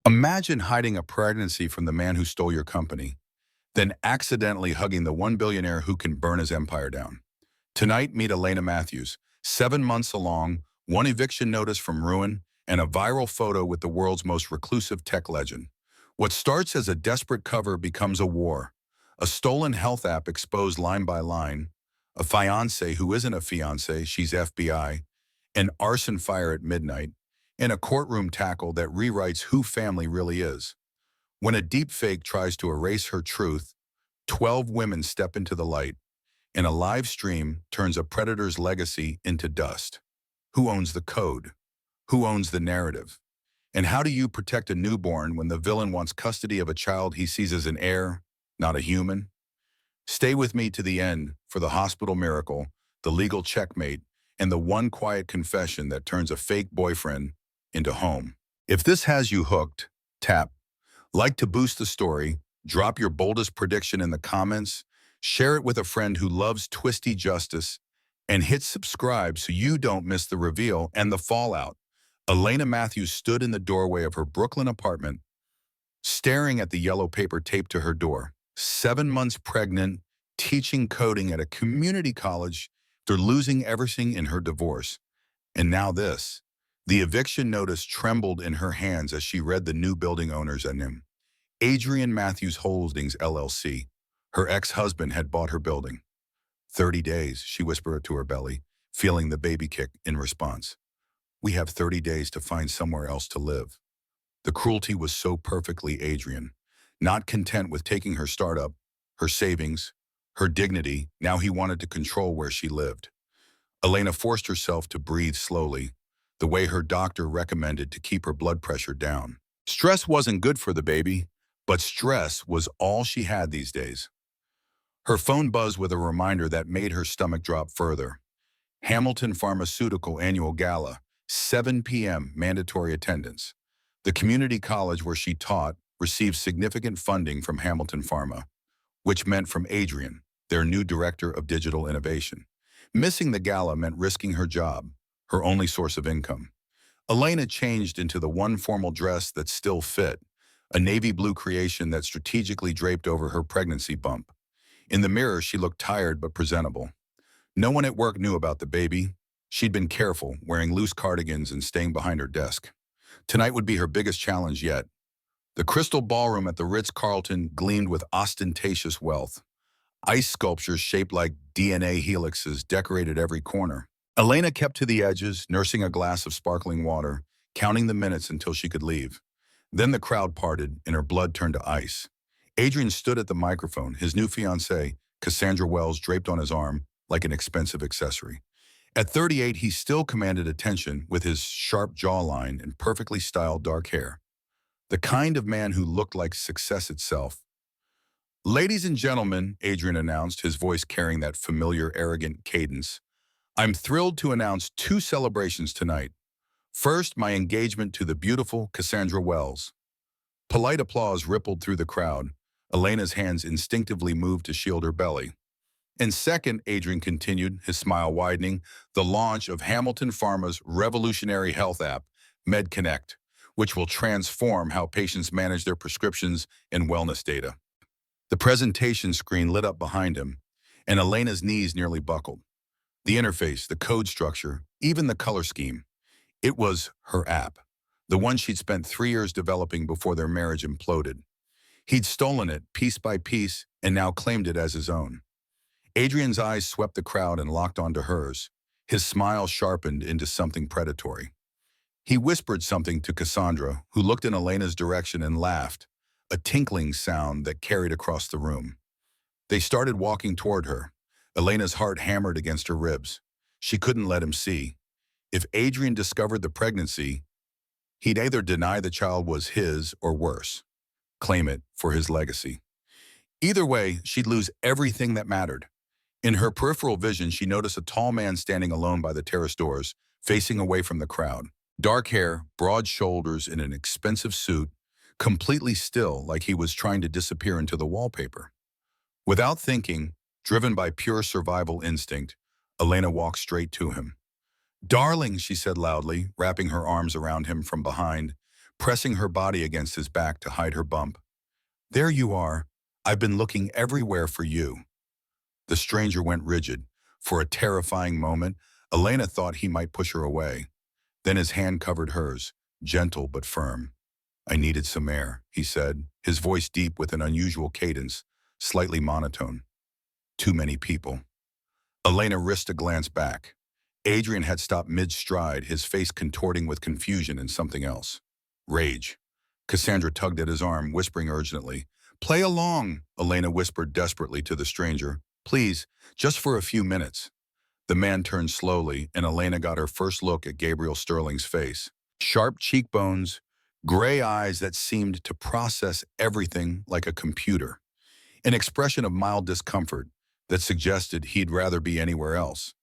Imagine hiding a pregnancy from the man who stole your company, then accidentally hugging the one billionaire who can burn his empire down. Tonight, meet Elena Matthews, 7 months along, one eviction notice from ruin, and a viral photo with the world's most reclusive tech legend. What starts as a desperate cover becomes a war. A stolen health app exposed line by line, a fiancé who isn't a fiancé, she's FBI, an arson fire at midnight, and a courtroom tackle that rewrites who family really is. When a deepfake tries to erase her truth, 12 women step into the light, and a live stream turns a predator's legacy into dust. Who owns the code? Who owns the narrative? And how do you protect a newborn when the villain wants custody of a child he sees as an heir, not a human? Stay with me to the end for the hospital miracle, the legal checkmate, and the one quiet confession that turns a fake boyfriend into home. If this has you hooked, tap like to boost the story, drop your boldest prediction in the comments, share it with a friend who loves twisty justice, and hit subscribe so you don't miss the reveal and the fallout. Elena Matthews stood in the doorway of her Brooklyn apartment, staring at the yellow paper taped to her door. 7 months pregnant, teaching coding at a community college after losing everything in her divorce. And now this. The eviction notice trembled in her hands as she read the new building owner's name. Adrian Matthews Holdings, LLC. Her ex-husband had bought her building. 30 days, she whispered to her belly, feeling the baby kick in response. We have 30 days to find somewhere else to live. The cruelty was so perfectly Adrian. Not content with taking her startup, her savings, her dignity, now he wanted to control where she lived. Elena forced herself to breathe slowly, the way her doctor recommended to keep her blood pressure down. Stress wasn't good for the baby, but stress was all she had these days. Her phone buzzed with a reminder that made her stomach drop further. Hamilton Pharmaceutical Annual Gala, 7 p.m. mandatory attendance. The community college where she taught received significant funding from Hamilton Pharma, which meant from Adrian, their new director of digital innovation. Missing the gala meant risking her job, her only source of income. Elena changed into the one formal dress that still fit, a navy blue creation that strategically draped over her pregnancy bump. In the mirror, she looked tired but presentable. No one at work knew about the baby. She'd been careful, wearing loose cardigans and staying behind her desk. Tonight would be her biggest challenge yet. The crystal ballroom at the Ritz-Carlton gleamed with ostentatious wealth. Ice sculptures shaped like DNA helixes decorated every corner. Elena kept to the edges, nursing a glass of sparkling water, counting the minutes until she could leave. Then the crowd parted, and her blood turned to ice. Adrian stood at the microphone, his new fiancée, Cassandra Wells, draped on his arm like an expensive accessory. At 38, he still commanded attention with his sharp jawline and perfectly styled dark hair. The kind of man who looked like success itself. Ladies and gentlemen, Adrian announced, his voice carrying that familiar, arrogant cadence, I'm thrilled to announce 2 celebrations tonight. First, my engagement to the beautiful Cassandra Wells. Polite applause rippled through the crowd. Elena's hands instinctively moved to shield her belly. And second, Adrian continued, his smile widening, the launch of Hamilton Pharma's revolutionary health app, MedConnect, which will transform how patients manage their prescriptions and wellness data. The presentation screen lit up behind him, and Elena's knees nearly buckled. The interface, the code structure, even the color scheme. It was her app, the one she'd spent 3 years developing before their marriage imploded. He'd stolen it piece by piece and now claimed it as his own. Adrian's eyes swept the crowd and locked onto hers. His smile sharpened into something predatory. He whispered something to Cassandra, who looked in Elena's direction and laughed, a tinkling sound that carried across the room. They started walking toward her. Elena's heart hammered against her ribs. She couldn't let him see. If Adrian discovered the pregnancy, he'd either deny the child was his or worse, claim it for his legacy. Either way, she'd lose everything that mattered. In her peripheral vision, she noticed a tall man standing alone by the terrace doors, facing away from the crowd. Dark hair, broad shoulders in an expensive suit, completely still like he was trying to disappear into the wallpaper. Without thinking, driven by pure survival instinct, Elena walked straight to him. "Darling," she said loudly, wrapping her arms around him from behind, pressing her body against his back to hide her bump. "There you are. I've been looking everywhere for you." The stranger went rigid. For a terrifying moment, Elena thought he might push her away. Then his hand covered hers, gentle but firm. "I needed some air," he said, his voice deep with an unusual cadence, slightly monotone. "Too many people." Elena risked a glance back. Adrian had stopped mid-stride, his face contorting with confusion and something else. Rage. Cassandra tugged at his arm, whispering urgently. "Play along," Elena whispered desperately to the stranger. "Please, just for a few minutes." The man turned slowly, and Elena got her first look at Gabriel Sterling's face. Sharp cheekbones, gray eyes that seemed to process everything like a computer. An expression of mild discomfort that suggested he'd rather be anywhere else.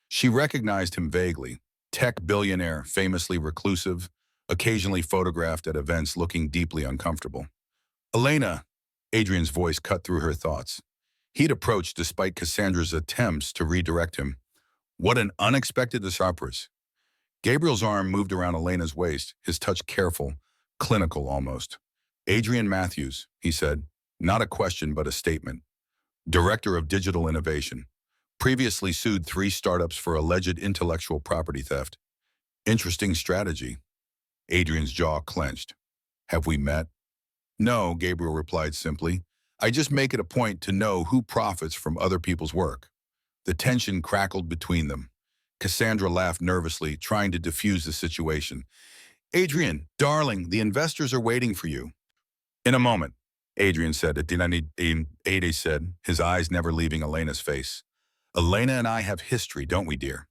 She recognized him vaguely. Tech billionaire, famously reclusive, occasionally photographed at events looking deeply uncomfortable. "Elena," Adrian's voice cut through her thoughts. He'd approached despite Cassandra's attempts to redirect him. What an unexpected surprise. Gabriel's arm moved around Elena's waist, his touch careful, clinical almost. "Adrian Matthews," he said, not a question but a statement. Director of Digital Innovation. Previously sued 3 startups for alleged intellectual property theft. Interesting strategy. Adrian's jaw clenched. "Have we met?" "No," Gabriel replied simply. "I just make it a point to know who profits from other people's work." The tension crackled between them. Cassandra laughed nervously, trying to diffuse the situation. "Adrian, darling, the investors are waiting for you." "In a moment," Adrian said. Ada said, his eyes never leaving Elena's face. "Elena and I have history, don't we, dear?"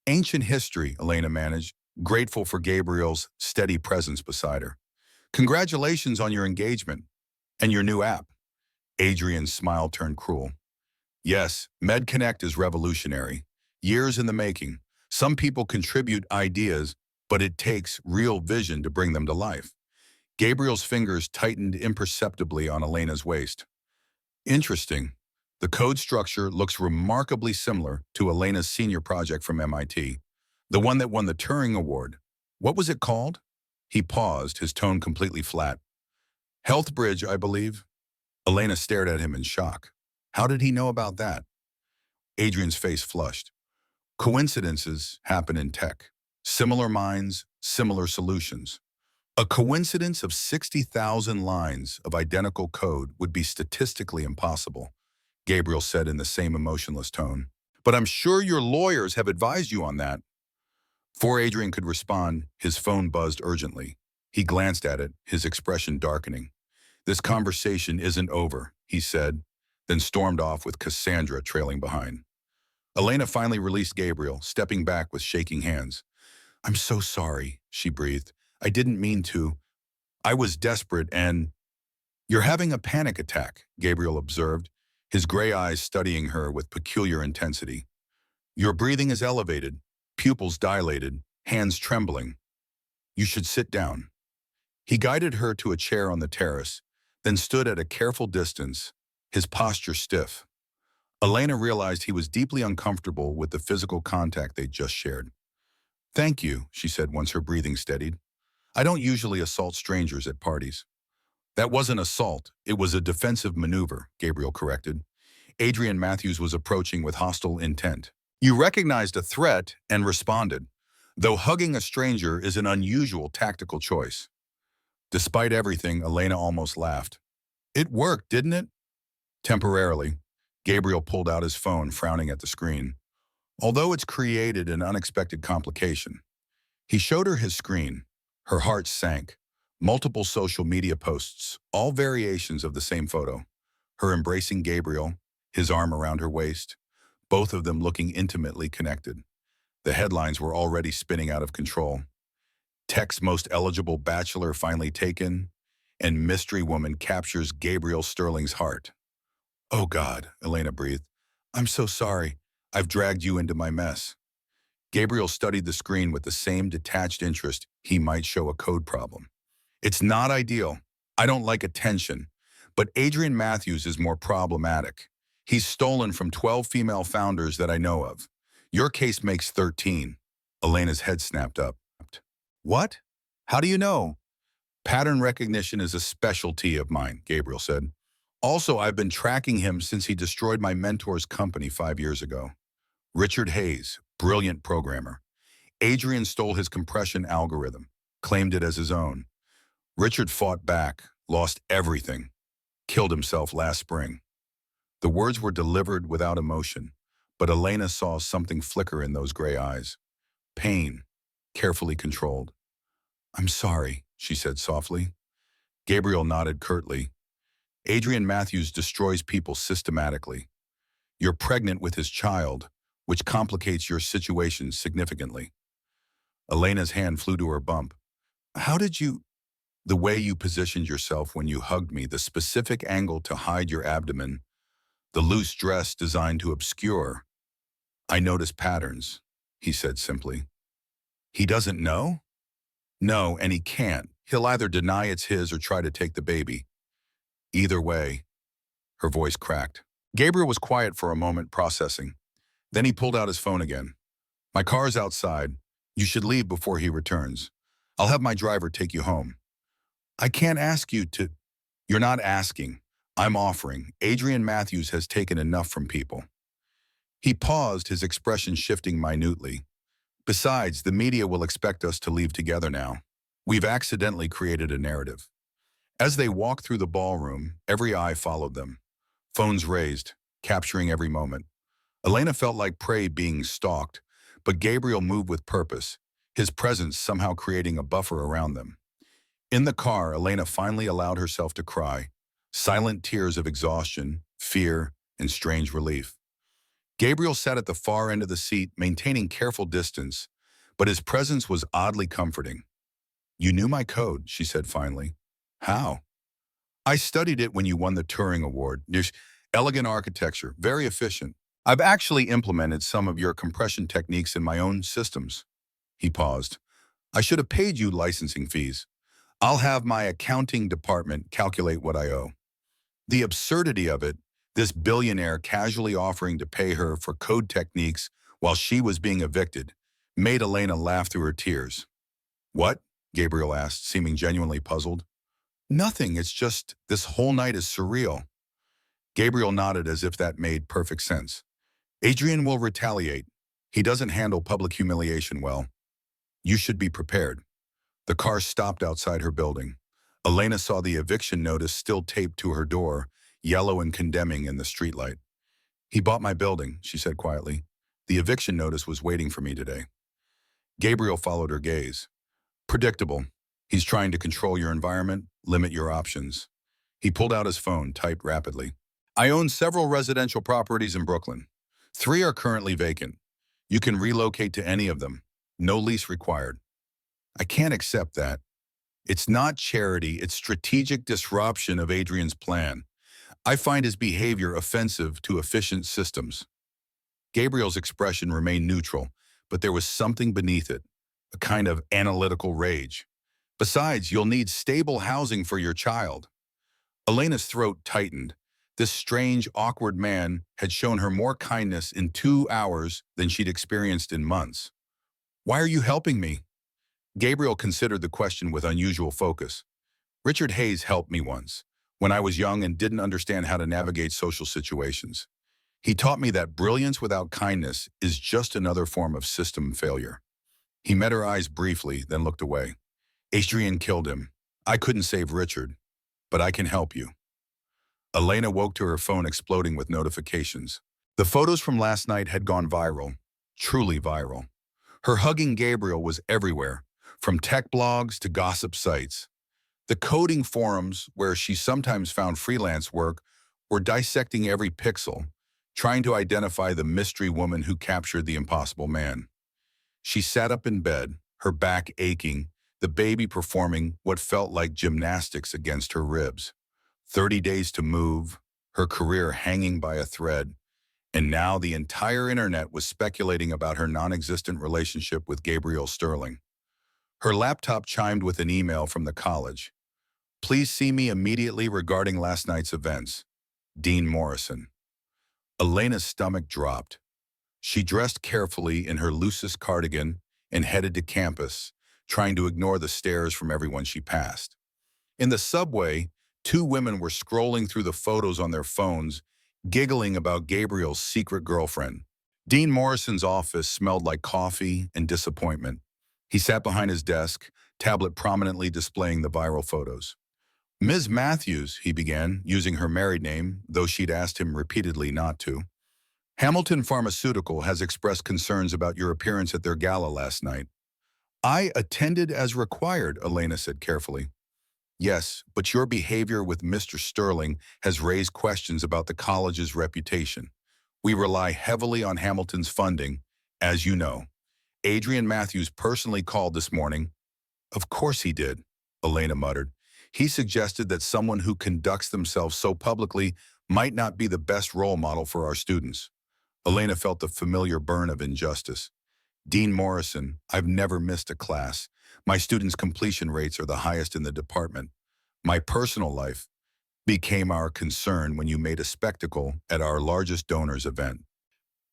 "Ancient history," Elena managed, grateful for Gabriel's steady presence beside her. "Congratulations on your engagement and your new app." Adrian's smile turned cruel. "Yes, MedConnect is revolutionary. Years in the making. Some people contribute ideas, but it takes real vision to bring them to life." Gabriel's fingers tightened imperceptibly on Elena's waist. "Interesting. The code structure looks remarkably similar to Elena's senior project from MIT, the one that won the Turing Award. What was it called?" He paused, his tone completely flat. "Health Bridge, I believe." Elena stared at him in shock. How did he know about that? Adrian's face flushed. Coincidences happen in tech. Similar minds, similar solutions. A coincidence of 60,000 lines of identical code would be statistically impossible, Gabriel said in the same emotionless tone. "But I'm sure your lawyers have advised you on that." Before Adrian could respond, his phone buzzed urgently. He glanced at it, his expression darkening. "This conversation isn't over," he said, then stormed off with Cassandra trailing behind. Elena finally released Gabriel, stepping back with shaking hands. "I'm so sorry," she breathed. "I didn't mean to. I was desperate and—" "You're having a panic attack," Gabriel observed, his gray eyes studying her with peculiar intensity. "Your breathing is elevated, pupils dilated, hands trembling. You should sit down." He guided her to a chair on the terrace, then stood at a careful distance, his posture stiff. Elena realized he was deeply uncomfortable with the physical contact they'd just shared. "Thank you," she said once her breathing steadied. "I don't usually assault strangers at parties." "That wasn't assault, it was a defensive maneuver," Gabriel corrected. Adrian Matthews was approaching with hostile intent. "You recognized a threat and responded, though hugging a stranger is an unusual tactical choice." Despite everything, Elena almost laughed. "It worked, didn't it?" Temporarily, Gabriel pulled out his phone, frowning at the screen. Although it's created an unexpected complication. He showed her his screen. Her heart sank. Multiple social media posts, all variations of the same photo. Her embracing Gabriel, his arm around her waist, both of them looking intimately connected. The headlines were already spinning out of control. Tech's most eligible bachelor finally taken, and mystery woman captures Gabriel Sterling's heart. "Oh God," Elena breathed. "I'm so sorry. I've dragged you into my mess." Gabriel studied the screen with the same detached interest he might show a code problem. "It's not ideal. I don't like attention. But Adrian Matthews is more problematic. He's stolen from 12 female founders that I know of. Your case makes 13. Elena's head snapped up. "What? How do you know?" Pattern recognition is a specialty of mine, Gabriel said. Also, I've been tracking him since he destroyed my mentor's company 5 years ago. Richard Hayes, brilliant programmer. Adrian stole his compression algorithm, claimed it as his own. Richard fought back, lost everything, killed himself last spring. The words were delivered without emotion, but Elena saw something flicker in those gray eyes. Pain, carefully controlled. "I'm sorry," she said softly. Gabriel nodded curtly. Adrian Matthews destroys people systematically. You're pregnant with his child, which complicates your situation significantly. Elena's hand flew to her bump. "How did you—" "The way you positioned yourself when you hugged me, the specific angle to hide your abdomen, the loose dress designed to obscure. I notice patterns," he said simply. "He doesn't know?" "No, and he can't. He'll either deny it's his or try to take the baby. Either way." Her voice cracked. Gabriel was quiet for a moment, processing. Then he pulled out his phone again. "My car's outside. You should leave before he returns. I'll have my driver take you home." "I can't ask you to—" "You're not asking. I'm offering. Adrian Matthews has taken enough from people." He paused, his expression shifting minutely. "Besides, the media will expect us to leave together now. We've accidentally created a narrative." As they walked through the ballroom, every eye followed them. Phones raised, capturing every moment. Elena felt like prey being stalked, but Gabriel moved with purpose, his presence somehow creating a buffer around them. In the car, Elena finally allowed herself to cry, silent tears of exhaustion, fear, and strange relief. Gabriel sat at the far end of the seat, maintaining careful distance, but his presence was oddly comforting. "You knew my code," she said finally. "How?" "I studied it when you won the Turing Award. There's elegant architecture, very efficient. I've actually implemented some of your compression techniques in my own systems." He paused. "I should have paid you licensing fees. I'll have my accounting department calculate what I owe." The absurdity of it, this billionaire casually offering to pay her for code techniques while she was being evicted, made Elena laugh through her tears. "What?" Gabriel asked, seeming genuinely puzzled. "Nothing, it's just this whole night is surreal." Gabriel nodded as if that made perfect sense. "Adrian will retaliate. He doesn't handle public humiliation well. You should be prepared." The car stopped outside her building. Elena saw the eviction notice still taped to her door, yellow and condemning in the streetlight. "He bought my building," she said quietly. "The eviction notice was waiting for me today." Gabriel followed her gaze. "Predictable. He's trying to control your environment, limit your options." He pulled out his phone, typed rapidly. "I own several residential properties in Brooklyn. 3 are currently vacant. You can relocate to any of them. No lease required." "I can't accept that. It's not charity, it's strategic disruption of Adrian's plan. I find his behavior offensive to efficient systems." Gabriel's expression remained neutral, but there was something beneath it, a kind of analytical rage. "Besides, you'll need stable housing for your child." Elena's throat tightened. This strange, awkward man had shown her more kindness in 2 hours than she'd experienced in months. "Why are you helping me?" Gabriel considered the question with unusual focus. "Richard Hayes helped me once, when I was young and didn't understand how to navigate social situations. He taught me that brilliance without kindness is just another form of system failure." He met her eyes briefly, then looked away. "Adrian killed him. I couldn't save Richard, but I can help you." Elena woke to her phone exploding with notifications. The photos from last night had gone viral, truly viral. Her hugging Gabriel was everywhere, from tech blogs to gossip sites. The coding forums, where she sometimes found freelance work, were dissecting every pixel, trying to identify the mystery woman who captured the impossible man. She sat up in bed, her back aching, the baby performing what felt like gymnastics against her ribs. 30 days to move, her career hanging by a thread, and now the entire internet was speculating about her non-existent relationship with Gabriel Sterling. Her laptop chimed with an email from the college. "Please see me immediately regarding last night's events. Dean Morrison." Elena's stomach dropped. She dressed carefully in her loosest cardigan and headed to campus, trying to ignore the stares from everyone she passed. In the subway, two women were scrolling through the photos on their phones, giggling about Gabriel's secret girlfriend. Dean Morrison's office smelled like coffee and disappointment. He sat behind his desk, tablet prominently displaying the viral photos. Ms. Matthews, he began, using her married name, though she'd asked him repeatedly not to. Hamilton Pharmaceutical has expressed concerns about your appearance at their gala last night. I attended as required, Elena said carefully. Yes, but your behavior with Mr. Sterling has raised questions about the college's reputation. We rely heavily on Hamilton's funding, as you know. Adrian Matthews personally called this morning. Of course he did, Elena muttered. He suggested that someone who conducts themselves so publicly might not be the best role model for our students. Elena felt the familiar burn of injustice. Dean Morrison, I've never missed a class. My students' completion rates are the highest in the department. My personal life became our concern when you made a spectacle at our largest donors event.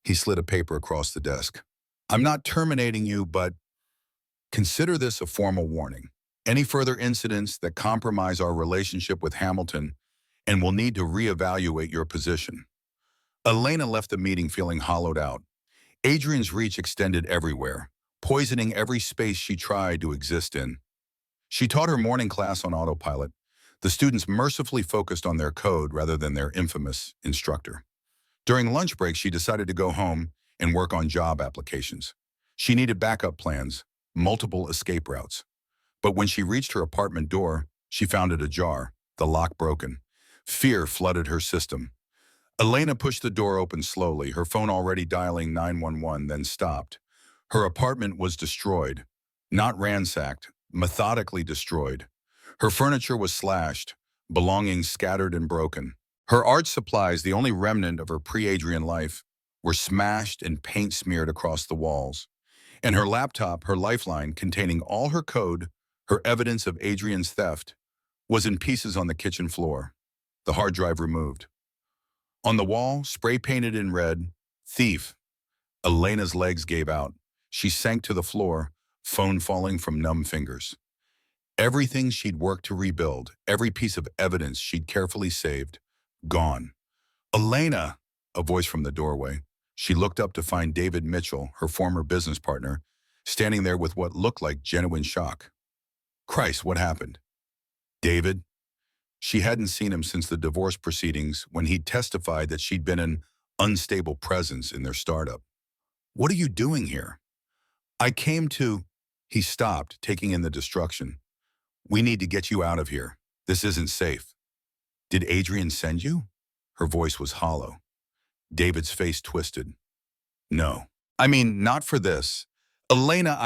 He slid a paper across the desk. I'm not terminating you, but consider this a formal warning. Any further incidents that compromise our relationship with Hamilton and will need to reevaluate your position. Elena left the meeting feeling hollowed out. Adrian's reach extended everywhere, poisoning every space she tried to exist in. She taught her morning class on autopilot. The students mercifully focused on their code rather than their infamous instructor. During lunch break, she decided to go home and work on job applications. She needed backup plans, multiple escape routes. But when she reached her apartment door, she found it ajar, the lock broken. Fear flooded her system. Elena pushed the door open slowly, her phone already dialing 911, then stopped. Her apartment was destroyed. Not ransacked, methodically destroyed. Her furniture was slashed, belongings scattered and broken. Her art supplies, the only remnant of her pre-Adrian life, were smashed and paint smeared across the walls. And her laptop, her lifeline, containing all her code, her evidence of Adrian's theft, was in pieces on the kitchen floor, the hard drive removed. On the wall, spray painted in red, thief. Elena's legs gave out. She sank to the floor, phone falling from numb fingers. Everything she'd worked to rebuild, every piece of evidence she'd carefully saved, gone. Elena, a voice from the doorway. She looked up to find David Mitchell, her former business partner, standing there with what looked like genuine shock. Christ, what happened? David? She hadn't seen him since the divorce proceedings when he'd testified that she'd been an unstable presence in their startup. What are you doing here? I came to... He stopped, taking in the destruction. We need to get you out of here. This isn't safe. Did Adrian send you? Her voice was hollow. David's face twisted. No. I mean, not for this. Elena,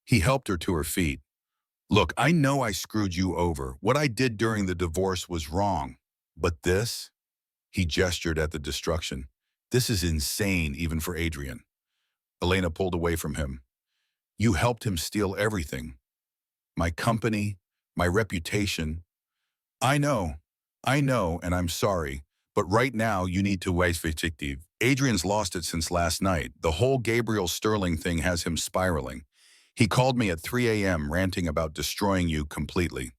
He helped her to her feet. Look, I know I screwed you over. What I did during the divorce was wrong. But this? He gestured at the destruction. This is insane, even for Adrian. Elena pulled away from him. You helped him steal everything. My company, my reputation. I know, and I'm sorry. But right now, you need to wait vindictive. Adrian's lost it since last night. The whole Gabriel Sterling thing has him spiraling. He called me at 3 a.m. ranting about destroying you completely.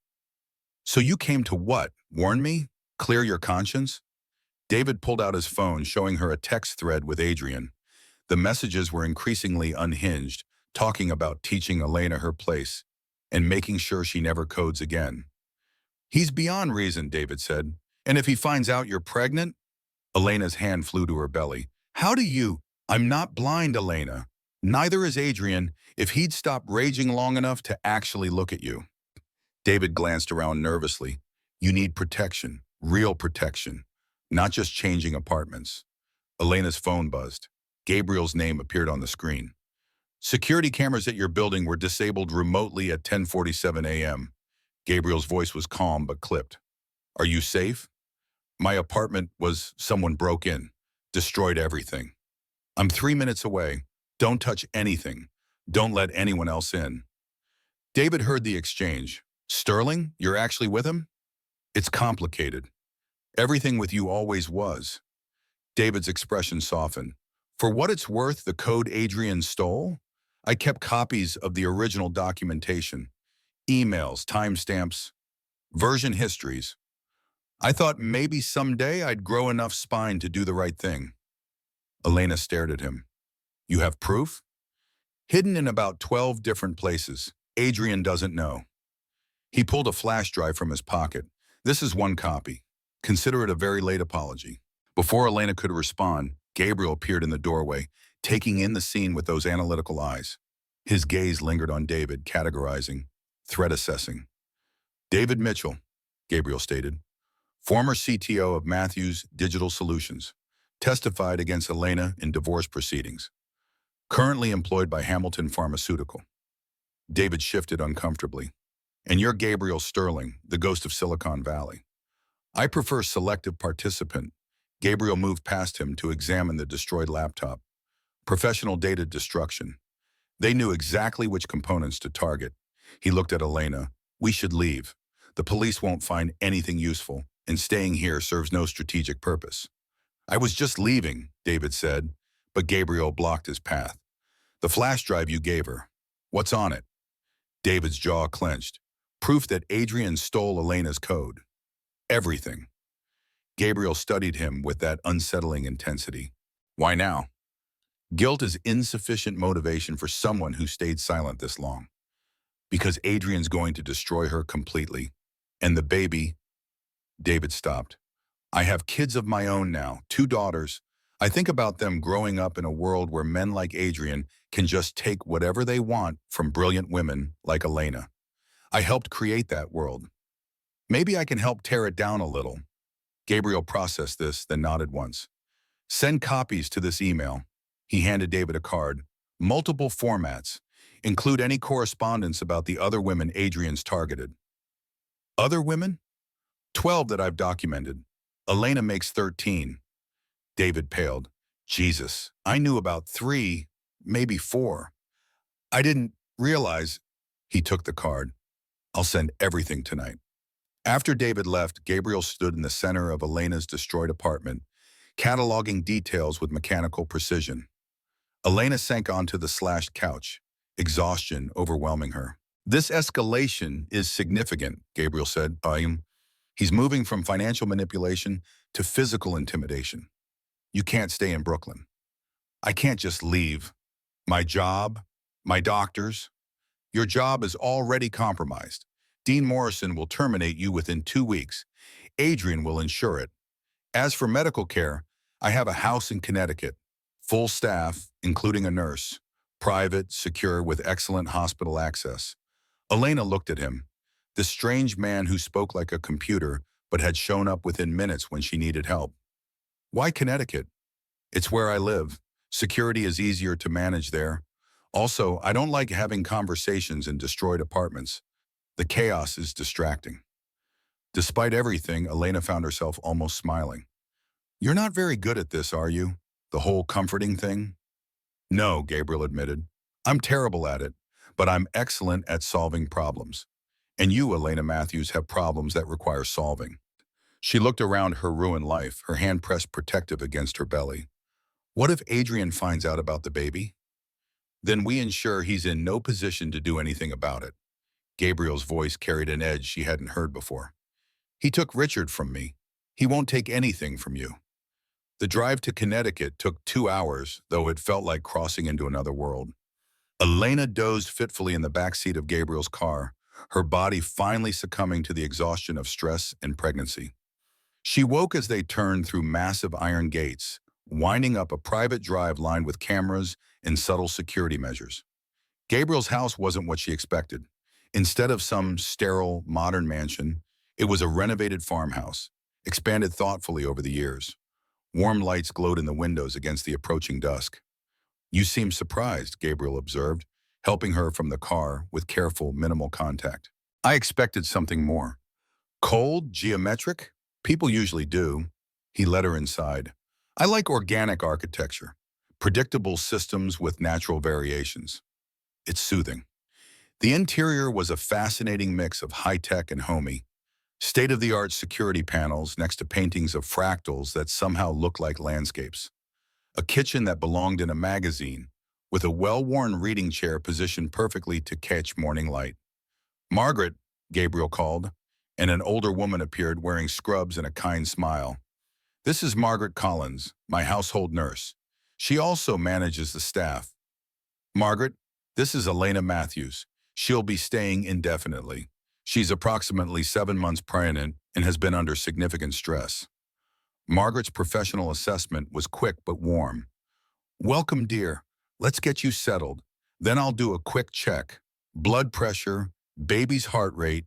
So you came to what? Warn me? Clear your conscience? David pulled out his phone, showing her a text thread with Adrian. The messages were increasingly unhinged, talking about teaching Elena her place and making sure she never codes again. He's beyond reason, David said. And if he finds out you're pregnant? Elena's hand flew to her belly. How do you? I'm not blind, Elena. Neither is Adrian. If he'd stop raging long enough to actually look at you. David glanced around nervously. You need protection, real protection, not just changing apartments. Elena's phone buzzed. Gabriel's name appeared on the screen. Security cameras at your building were disabled remotely at 10:47 a.m. Gabriel's voice was calm but clipped. Are you safe? My apartment was someone broke in, destroyed everything. I'm 3 minutes away. Don't touch anything. Don't let anyone else in. David heard the exchange. Sterling, you're actually with him? It's complicated. Everything with you always was. David's expression softened. For what it's worth, the code Adrian stole? I kept copies of the original documentation. Emails, timestamps. Version histories. I thought maybe someday I'd grow enough spine to do the right thing. Elena stared at him. You have proof? Hidden in about 12 different places. Adrian doesn't know. He pulled a flash drive from his pocket. This is one copy. Consider it a very late apology. Before Elena could respond, Gabriel appeared in the doorway, taking in the scene with those analytical eyes. His gaze lingered on David, categorizing, threat assessing. David Mitchell, Gabriel stated, former CTO of Matthews Digital Solutions, testified against Elena in divorce proceedings. Currently employed by Hamilton Pharmaceutical. David shifted uncomfortably. And you're Gabriel Sterling, the ghost of Silicon Valley. I prefer selective participant. Gabriel moved past him to examine the destroyed laptop. Professional data destruction. They knew exactly which components to target. He looked at Elena. We should leave. The police won't find anything useful, and staying here serves no strategic purpose. I was just leaving, David said, but Gabriel blocked his path. The flash drive you gave her. What's on it? David's jaw clenched. Proof that Adrian stole Elena's code. Everything. Gabriel studied him with that unsettling intensity. Why now? Guilt is insufficient motivation for someone who stayed silent this long. Because Adrian's going to destroy her completely. And the baby... David stopped. I have kids of my own now, 2 daughters. I think about them growing up in a world where men like Adrian can just take whatever they want from brilliant women like Elena. I helped create that world. Maybe I can help tear it down a little. Gabriel processed this, then nodded once. Send copies to this email. He handed David a card. Multiple formats. Include any correspondence about the other women Adrian's targeted. Other women? 12 that I've documented. Elena makes 13. David paled. Jesus, I knew about 3, maybe 4. I didn't realize. He took the card. I'll send everything tonight. After David left, Gabriel stood in the center of Elena's destroyed apartment, cataloging details with mechanical precision. Elena sank onto the slashed couch, exhaustion overwhelming her. This escalation is significant, Gabriel said. He's moving from financial manipulation to physical intimidation. You can't stay in Brooklyn. I can't just leave. My job, my doctors. Your job is already compromised. Dean Morrison will terminate you within 2 weeks. Adrian will ensure it. As for medical care, I have a house in Connecticut. Full staff, including a nurse. Private, secure, with excellent hospital access. Elena looked at him. This strange man who spoke like a computer, but had shown up within minutes when she needed help. Why Connecticut? It's where I live. Security is easier to manage there. Also, I don't like having conversations in destroyed apartments. The chaos is distracting. Despite everything, Elena found herself almost smiling. You're not very good at this, are you? The whole comforting thing? No, Gabriel admitted. I'm terrible at it, but I'm excellent at solving problems. And you, Elena Matthews, have problems that require solving. She looked around her ruined life, her hand pressed protective against her belly. What if Adrian finds out about the baby? Then we ensure he's in no position to do anything about it. Gabriel's voice carried an edge she hadn't heard before. He took Richard from me. He won't take anything from you. The drive to Connecticut took 2 hours, though it felt like crossing into another world. Elena dozed fitfully in the backseat of Gabriel's car, her body finally succumbing to the exhaustion of stress and pregnancy. She woke as they turned through massive iron gates, winding up a private drive lined with cameras and subtle security measures. Gabriel's house wasn't what she expected. Instead of some sterile, modern mansion, it was a renovated farmhouse, expanded thoughtfully over the years. Warm lights glowed in the windows against the approaching dusk. You seem surprised, Gabriel observed, helping her from the car with careful, minimal contact. I expected something more. Cold, geometric? People usually do. He led her inside. I like organic architecture, predictable systems with natural variations. It's soothing. The interior was a fascinating mix of high-tech and homey. State-of-the-art security panels next to paintings of fractals that somehow looked like landscapes. A kitchen that belonged in a magazine, with a well-worn reading chair positioned perfectly to catch morning light. Margaret, Gabriel called. and an older woman appeared wearing scrubs and a kind smile. "This is Margaret Collins, my household nurse. She also manages the staff. Margaret, this is Elena Matthews. She'll be staying indefinitely. She's approximately 7 months pregnant and has been under significant stress." Margaret's professional assessment was quick but warm. "Welcome, dear. Let's get you settled. Then I'll do a quick check. Blood pressure, baby's heart rate,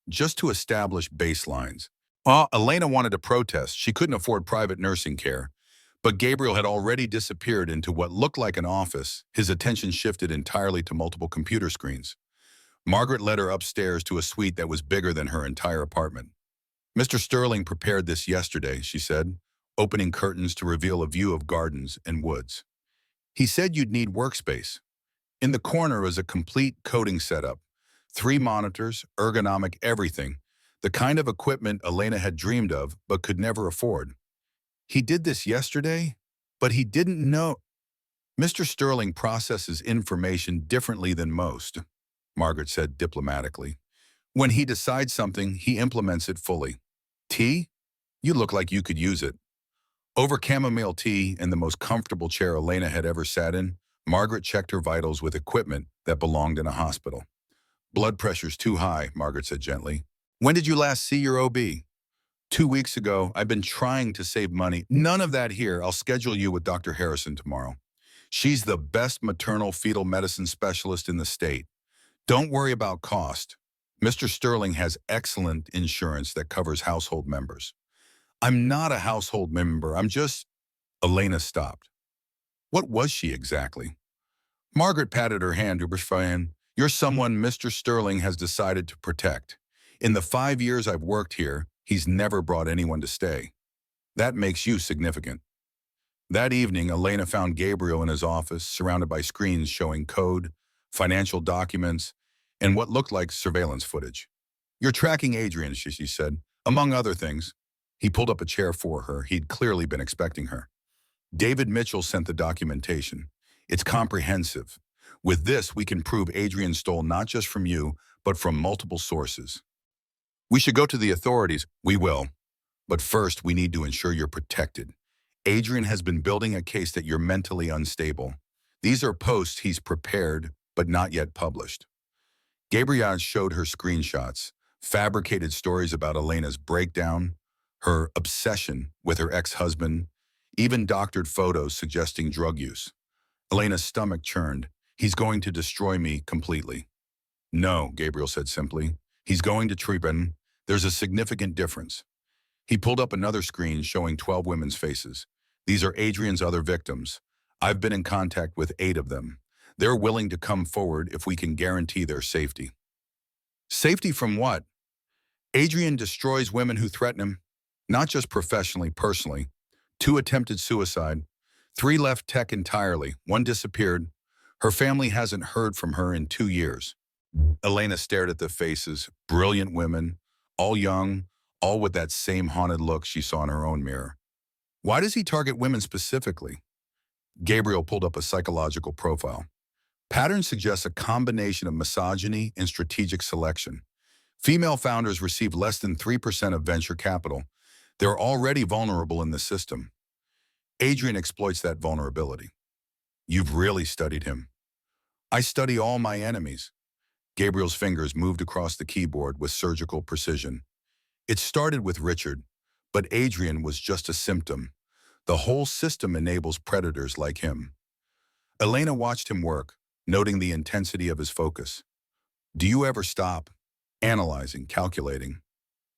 just to establish baselines." Elena wanted to protest. She couldn't afford private nursing care. But Gabriel had already disappeared into what looked like an office. His attention shifted entirely to multiple computer screens. Margaret led her upstairs to a suite that was bigger than her entire apartment. "Mr. Sterling prepared this yesterday," she said, opening curtains to reveal a view of gardens and woods. "He said you'd need workspace. In the corner is a complete coding setup. 3 monitors, ergonomic everything. The kind of equipment Elena had dreamed of but could never afford. He did this yesterday, but he didn't know." "Mr. Sterling processes information differently than most," Margaret said diplomatically. "When he decides something, he implements it fully. Tea? You look like you could use it." Over chamomile tea and the most comfortable chair Elena had ever sat in, Margaret checked her vitals with equipment that belonged in a hospital. "Blood pressure's too high," Margaret said gently. "When did you last see your OB?" 2 weeks ago. I've been trying to save money." "None of that here. I'll schedule you with Dr. Harrison tomorrow. She's the best maternal fetal medicine specialist in the state. Don't worry about cost. Mr. Sterling has excellent insurance that covers household members." "I'm not a household member. I'm just—" Elena stopped. What was she exactly? Margaret patted her hand to Brian. "You're someone Mr. Sterling has decided to protect. In the 5 years I've worked here, he's never brought anyone to stay. That makes you significant." That evening, Elena found Gabriel in his office, surrounded by screens showing code, financial documents, and what looked like surveillance footage. "You're tracking Adrian," she said, "among other things." He pulled up a chair for her. He'd clearly been expecting her. "David Mitchell sent the documentation. It's comprehensive. With this, we can prove Adrian stole not just from you, but from multiple sources. We should go to the authorities." "We will. But first, we need to ensure you're protected. Adrian has been building a case that you're mentally unstable. These are posts he's prepared, but not yet published." Gabrielle showed her screenshots, fabricated stories about Elena's breakdown, her obsession with her ex-husband, even doctored photos suggesting drug use. Elena's stomach churned. "He's going to destroy me completely." "No," Gabriel said simply. "He's going to treatment. There's a significant difference." He pulled up another screen showing 12 women's faces. "These are Adrian's other victims. I've been in contact with 8 of them. They're willing to come forward if we can guarantee their safety." "Safety from what?" "Adrian destroys women who threaten him. Not just professionally, personally. 2 attempted suicide. 3 left tech entirely. 1 disappeared. Her family hasn't heard from her in 2 years." Elena stared at the faces, brilliant women, all young, all with that same haunted look she saw in her own mirror. "Why does he target women specifically?" Gabriel pulled up a psychological profile. "Pattern suggests a combination of misogyny and strategic selection. Female founders receive less than 3% of venture capital. They're already vulnerable in the system. Adrian exploits that vulnerability." "You've really studied him." "I study all my enemies." Gabriel's fingers moved across the keyboard with surgical precision. "It started with Richard, but Adrian was just a symptom. The whole system enables predators like him." Elena watched him work, noting the intensity of his focus. "Do you ever stop? Analyzing, calculating?"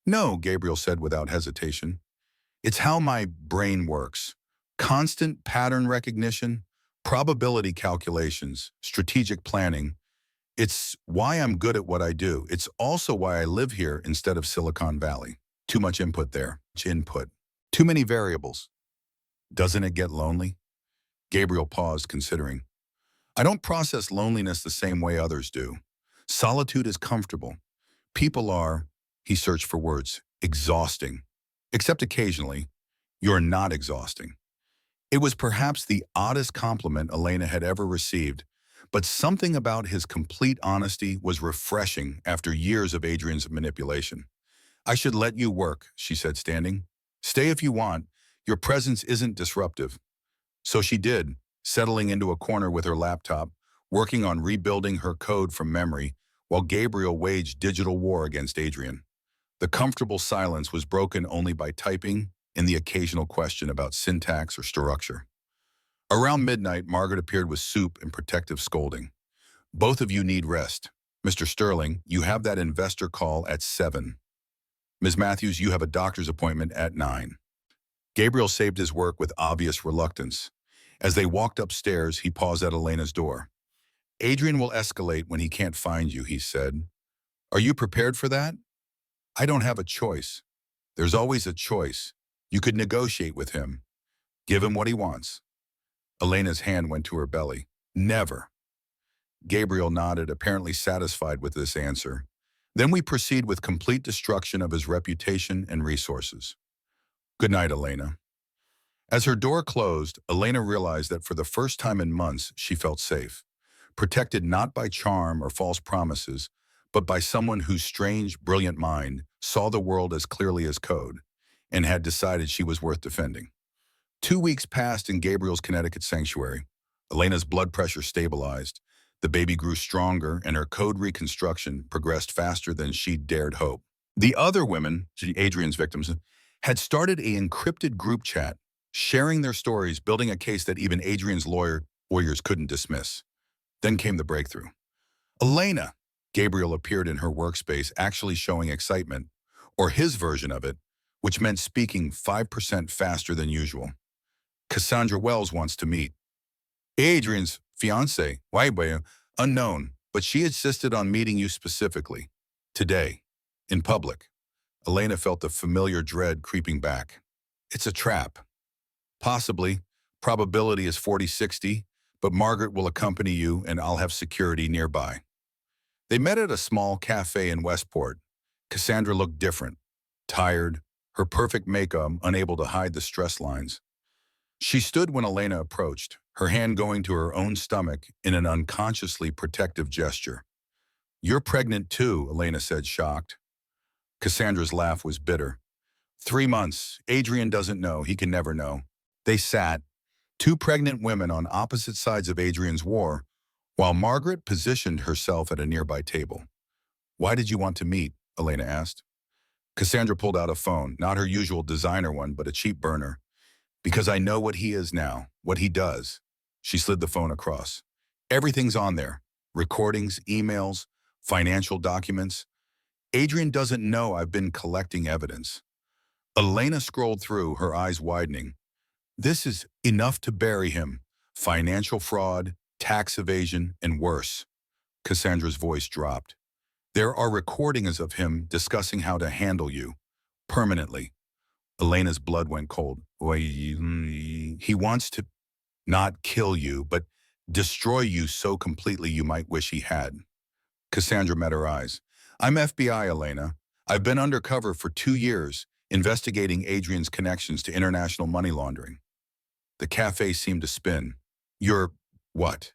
"No," Gabriel said without hesitation. "It's how my brain works. Constant pattern recognition, probability calculations, strategic planning. It's why I'm good at what I do. It's also why I live here instead of Silicon Valley. Too much input there. Input. Too many variables. Doesn't it get lonely?" Gabriel paused, considering. "I don't process loneliness the same way others do. Solitude is comfortable. People are," he searched for words, "exhausting. Except occasionally, you're not exhausting." It was perhaps the oddest compliment Elena had ever received, but something about his complete honesty was refreshing after years of Adrian's manipulation. I should let you work, she said, standing. Stay if you want. Your presence isn't disruptive. So she did, settling into a corner with her laptop, working on rebuilding her code from memory, while Gabriel waged digital war against Adrian. The comfortable silence was broken only by typing and the occasional question about syntax or structure. Around midnight, Margaret appeared with soup and protective scolding. Both of you need rest. Mr. Sterling, you have that investor call at 7. Ms. Matthews, you have a doctor's appointment at 9. Gabriel saved his work with obvious reluctance. As they walked upstairs, he paused at Elena's door. Adrian will escalate when he can't find you, he said. Are you prepared for that? I don't have a choice. There's always a choice. You could negotiate with him. Give him what he wants. Elena's hand went to her belly. Never. Gabriel nodded, apparently satisfied with this answer. Then we proceed with complete destruction of his reputation and resources. Good night, Elena. As her door closed, Elena realized that for the first time in months, she felt safe, protected not by charm or false promises, but by someone whose strange, brilliant mind saw the world as clearly as code and had decided she was worth defending. 2 weeks passed in Gabriel's Connecticut sanctuary. Elena's blood pressure stabilized, the baby grew stronger, and her code reconstruction progressed faster than she'd dared hope. The other women, Adrian's victims, had started a encrypted group chat, sharing their stories, building a case that even Adrian's lawyers couldn't dismiss. Then came the breakthrough. Elena! Gabriel appeared in her workspace, actually showing excitement, or his version of it, which meant speaking 5% faster than usual. Cassandra Wells wants to meet. Adrian's fiancée, unknown, but she insisted on meeting you specifically. Today, in public. Elena felt the familiar dread creeping back. It's a trap. Possibly. Probability is 40-60, but Margaret will accompany you and I'll have security nearby. They met at a small cafe in Westport. Cassandra looked different, tired, her perfect makeup unable to hide the stress lines. She stood when Elena approached, her hand going to her own stomach in an unconsciously protective gesture. You're pregnant too, Elena said, shocked. Cassandra's laugh was bitter. 3 months. Adrian doesn't know. He can never know. They sat, 2 pregnant women on opposite sides of Adrian's war, while Margaret positioned herself at a nearby table. Why did you want to meet? Elena asked. Cassandra pulled out a phone, not her usual designer one, but a cheap burner. Because I know what he is now, what he does. She slid the phone across. Everything's on there. Recordings, emails, financial documents. Adrian doesn't know I've been collecting evidence. Elena scrolled through, her eyes widening. This is enough to bury him. Financial fraud, tax evasion, and worse. Cassandra's voice dropped. There are recordings of him discussing how to handle you. Permanently. Elena's blood went cold. He wants to not kill you, but destroy you so completely you might wish he had. Cassandra met her eyes. I'm FBI, Elena. I've been undercover for 2 years, investigating Adrian's connections to international money laundering. The cafe seemed to spin. You're what?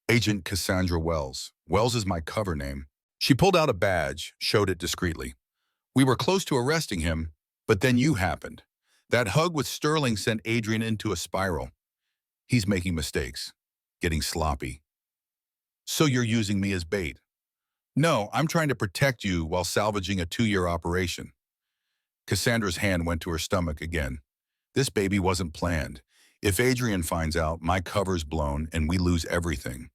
Agent Cassandra Wells. Wells is my cover name. She pulled out a badge, showed it discreetly. We were close to arresting him, but then you happened. That hug with Sterling sent Adrian into a spiral. He's making mistakes, getting sloppy. So you're using me as bait. No, I'm trying to protect you while salvaging a 2-year operation. Cassandra's hand went to her stomach again. This baby wasn't planned. If Adrian finds out, my cover's blown and we lose everything.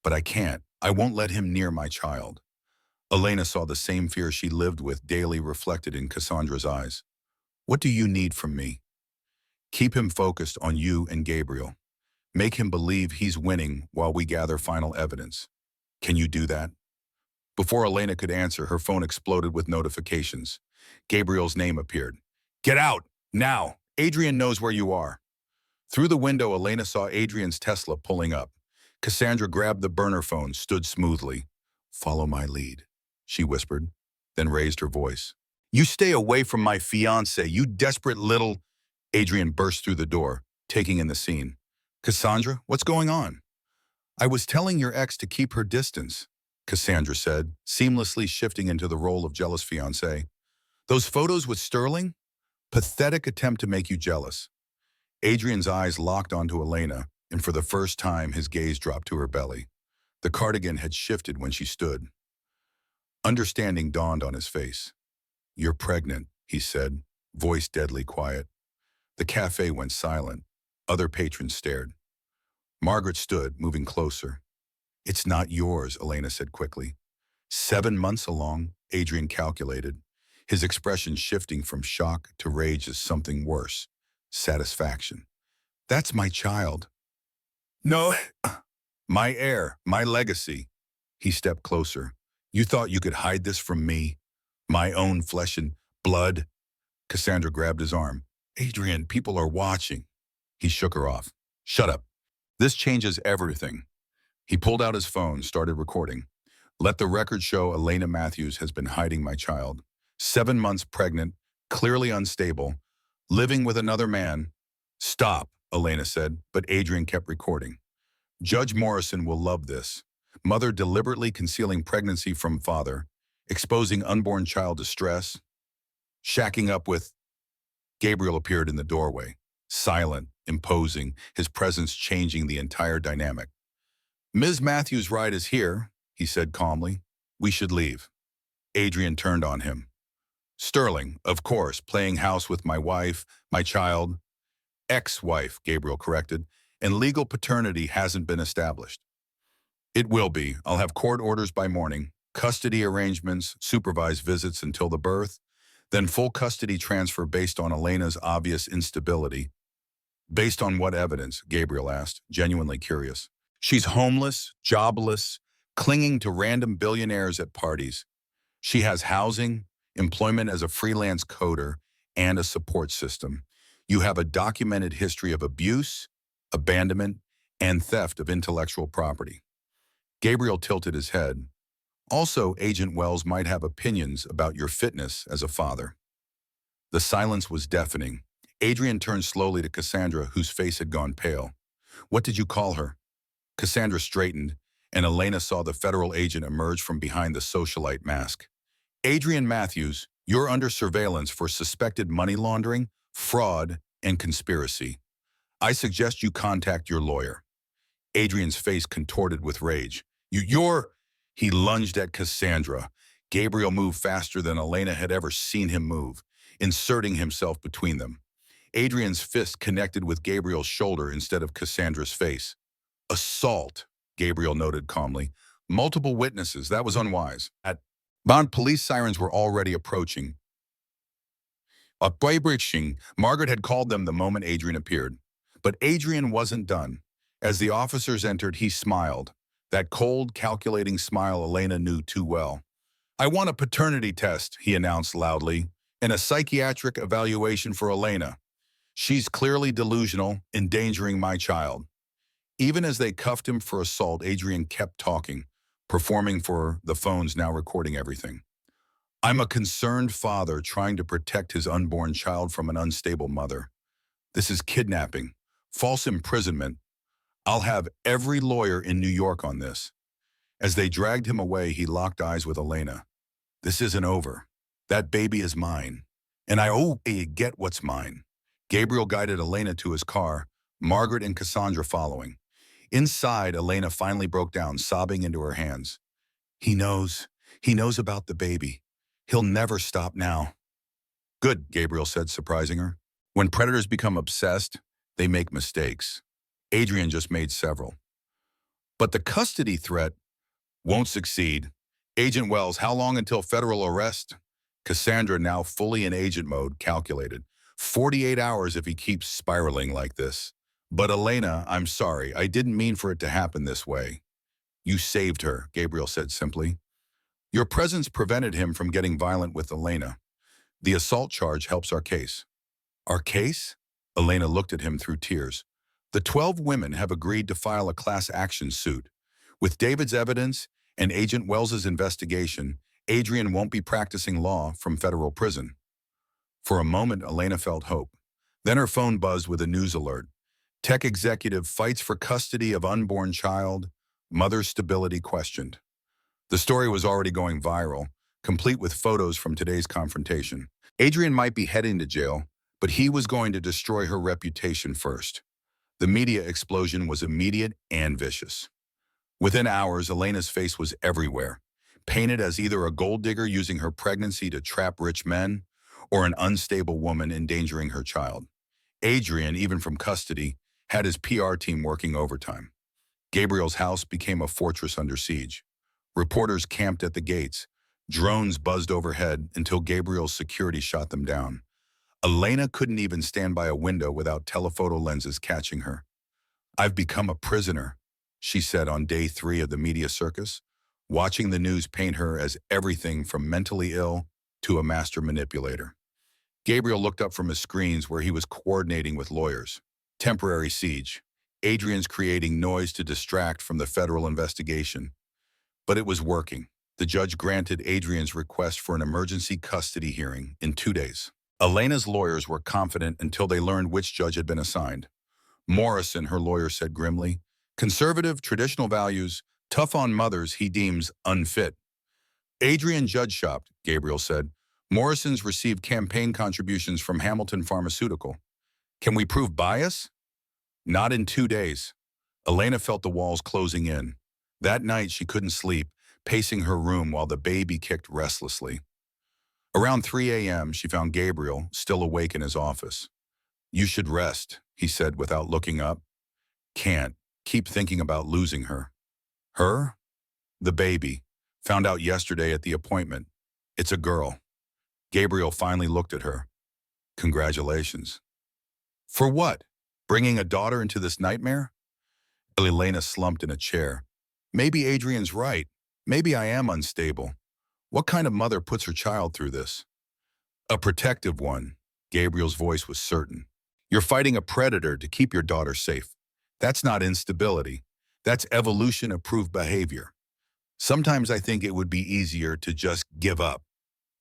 But I can't. I won't let him near my child. Elena saw the same fear she lived with daily reflected in Cassandra's eyes. What do you need from me? Keep him focused on you and Gabriel. Make him believe he's winning while we gather final evidence. Can you do that? Before Elena could answer, her phone exploded with notifications. Gabriel's name appeared. Get out! Now! Adrian knows where you are. Through the window, Elena saw Adrian's Tesla pulling up. Cassandra grabbed the burner phone, stood smoothly. Follow my lead, she whispered, then raised her voice. You stay away from my fiancé, you desperate little... Adrian burst through the door, taking in the scene. Cassandra, what's going on? I was telling your ex to keep her distance, Cassandra said, seamlessly shifting into the role of jealous fiancé. Those photos with Sterling? Pathetic attempt to make you jealous. Adrian's eyes locked onto Elena, and for the first time, his gaze dropped to her belly. The cardigan had shifted when she stood. Understanding dawned on his face. "You're pregnant," he said, voice deadly quiet. The cafe went silent. Other patrons stared. Margaret stood, moving closer. "It's not yours," Elena said quickly. 7 months along, Adrian calculated, his expression shifting from shock to rage as something worse, satisfaction. "That's my child." "No, my heir, my legacy." He stepped closer. "You thought you could hide this from me? My own flesh and blood?" Cassandra grabbed his arm. "Adrian, people are watching." He shook her off. "Shut up. This changes everything." He pulled out his phone, started recording. "Let the record show Elena Matthews has been hiding my child. 7 months pregnant, clearly unstable, living with another man." "Stop," Elena said, but Adrian kept recording. "Judge Morrison will love this. Mother deliberately concealing pregnancy from father, exposing unborn child distress, shacking up with..." Gabriel appeared in the doorway, silent, imposing, his presence changing the entire dynamic. "Ms. Matthews' ride is here," he said calmly. "We should leave." Adrian turned on him. "Sterling, of course, playing house with my wife, my child." "Ex-wife," Gabriel corrected, "and legal paternity hasn't been established." "It will be. I'll have court orders by morning, custody arrangements, supervised visits until the birth, then full custody transfer based on Elena's obvious instability." "Based on what evidence?" Gabriel asked, genuinely curious. "She's homeless, jobless, clinging to random billionaires at parties. She has housing, employment as a freelance coder, and a support system. You have a documented history of abuse, abandonment, and theft of intellectual property." Gabriel tilted his head. "Also, Agent Wells might have opinions about your fitness as a father." The silence was deafening. Adrian turned slowly to Cassandra, whose face had gone pale. "What did you call her?" Cassandra straightened, and Elena saw the federal agent emerge from behind the socialite mask. "Adrian Matthews, you're under surveillance for suspected money laundering, fraud, and conspiracy. I suggest you contact your lawyer." Adrian's face contorted with rage. You're..." He lunged at Cassandra. Gabriel moved faster than Elena had ever seen him move, inserting himself between them. Adrian's fist connected with Gabriel's shoulder instead of Cassandra's face. "Assault," Gabriel noted calmly. "Multiple witnesses, that was unwise." At Bond, police sirens were already approaching. Margaret had called them the moment Adrian appeared. But Adrian wasn't done. As the officers entered, he smiled. That cold, calculating smile Elena knew too well. "I want a paternity test," he announced loudly, "and a psychiatric evaluation for Elena. She's clearly delusional, endangering my child." Even as they cuffed him for assault, Adrian kept talking, performing for the phones now recording everything. "I'm a concerned father trying to protect his unborn child from an unstable mother. This is kidnapping, false imprisonment. I'll have every lawyer in New York on this." As they dragged him away, he locked eyes with Elena. "This isn't over. That baby is mine. And I get what's mine." Gabriel guided Elena to his car, Margaret and Cassandra following. Inside, Elena finally broke down, sobbing into her hands. He knows about the baby. He'll never stop now." "Good," Gabriel said, surprising her. "When predators become obsessed, they make mistakes. Adrian just made several." "But the custody threat won't succeed. Agent Wells, how long until federal arrest?" Cassandra, now fully in agent mode, calculated. 48 hours if he keeps spiraling like this. "But Elena, I'm sorry. I didn't mean for it to happen this way." "You saved her," Gabriel said simply. "Your presence prevented him from getting violent with Elena. The assault charge helps our case." "Our case?" Elena looked at him through tears. "The 12 women have agreed to file a class action suit. With David's evidence and Agent Wells's investigation, Adrian won't be practicing law from federal prison." For a moment, Elena felt hope. Then her phone buzzed with a news alert. "Tech executive fights for custody of unborn child. Mother's stability questioned." The story was already going viral, complete with photos from today's confrontation. Adrian might be heading to jail, but he was going to destroy her reputation first. The media explosion was immediate and vicious. Within hours, Elena's face was everywhere, painted as either a gold digger using her pregnancy to trap rich men or an unstable woman endangering her child. Adrian, even from custody, had his PR team working overtime. Gabriel's house became a fortress under siege. Reporters camped at the gates. Drones buzzed overhead until Gabriel's security shot them down. Elena couldn't even stand by a window without telephoto lenses catching her. "I've become a prisoner," she said on day 3 of the media circus, watching the news paint her as everything from mentally ill to a master manipulator. Gabriel looked up from his screens where he was coordinating with lawyers. Temporary siege. Adrian's creating noise to distract from the federal investigation. But it was working. The judge granted Adrian's request for an emergency custody hearing in 2 days. Elena's lawyers were confident until they learned which judge had been assigned. Morrison, her lawyer said grimly, conservative, traditional values, tough on mothers he deems unfit. Adrian judge shopped, Gabriel said. Morrison's received campaign contributions from Hamilton Pharmaceutical. Can we prove bias? Not in 2 days. Elena felt the walls closing in. That night she couldn't sleep, pacing her room while the baby kicked restlessly. Around 3 a.m., she found Gabriel still awake in his office. "You should rest," he said without looking up. "Can't. Keep thinking about losing her." "Her?" "The baby. Found out yesterday at the appointment. It's a girl." Gabriel finally looked at her. "Congratulations." "For what? Bringing a daughter into this nightmare?" Elena slumped in a chair. "Maybe Adrian's right. Maybe I am unstable. What kind of mother puts her child through this?" "A protective one." Gabriel's voice was certain. "You're fighting a predator to keep your daughter safe. That's not instability. That's evolution-approved behavior. Sometimes I think it would be easier to just give up.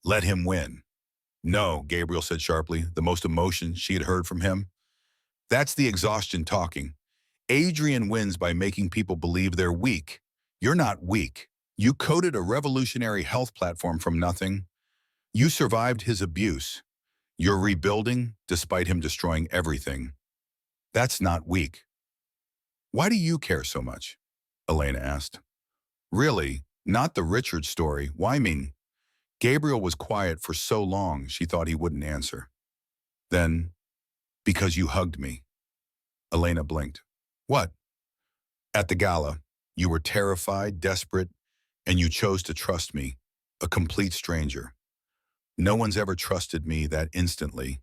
Let him win." "No," Gabriel said sharply, the most emotion she had heard from him. "That's the exhaustion talking. Adrian wins by making people believe they're weak. You're not weak. You coded a revolutionary health platform from nothing. You survived his abuse. You're rebuilding despite him destroying everything. That's not weak." "Why do you care so much?" Elena asked. "Really, not the Richard story. Why me?" Gabriel was quiet for so long she thought he wouldn't answer. Then, "Because you hugged me." Elena blinked. "What?" "At the gala, you were terrified, desperate, and you chose to trust me, a complete stranger. No one's ever trusted me that instantly.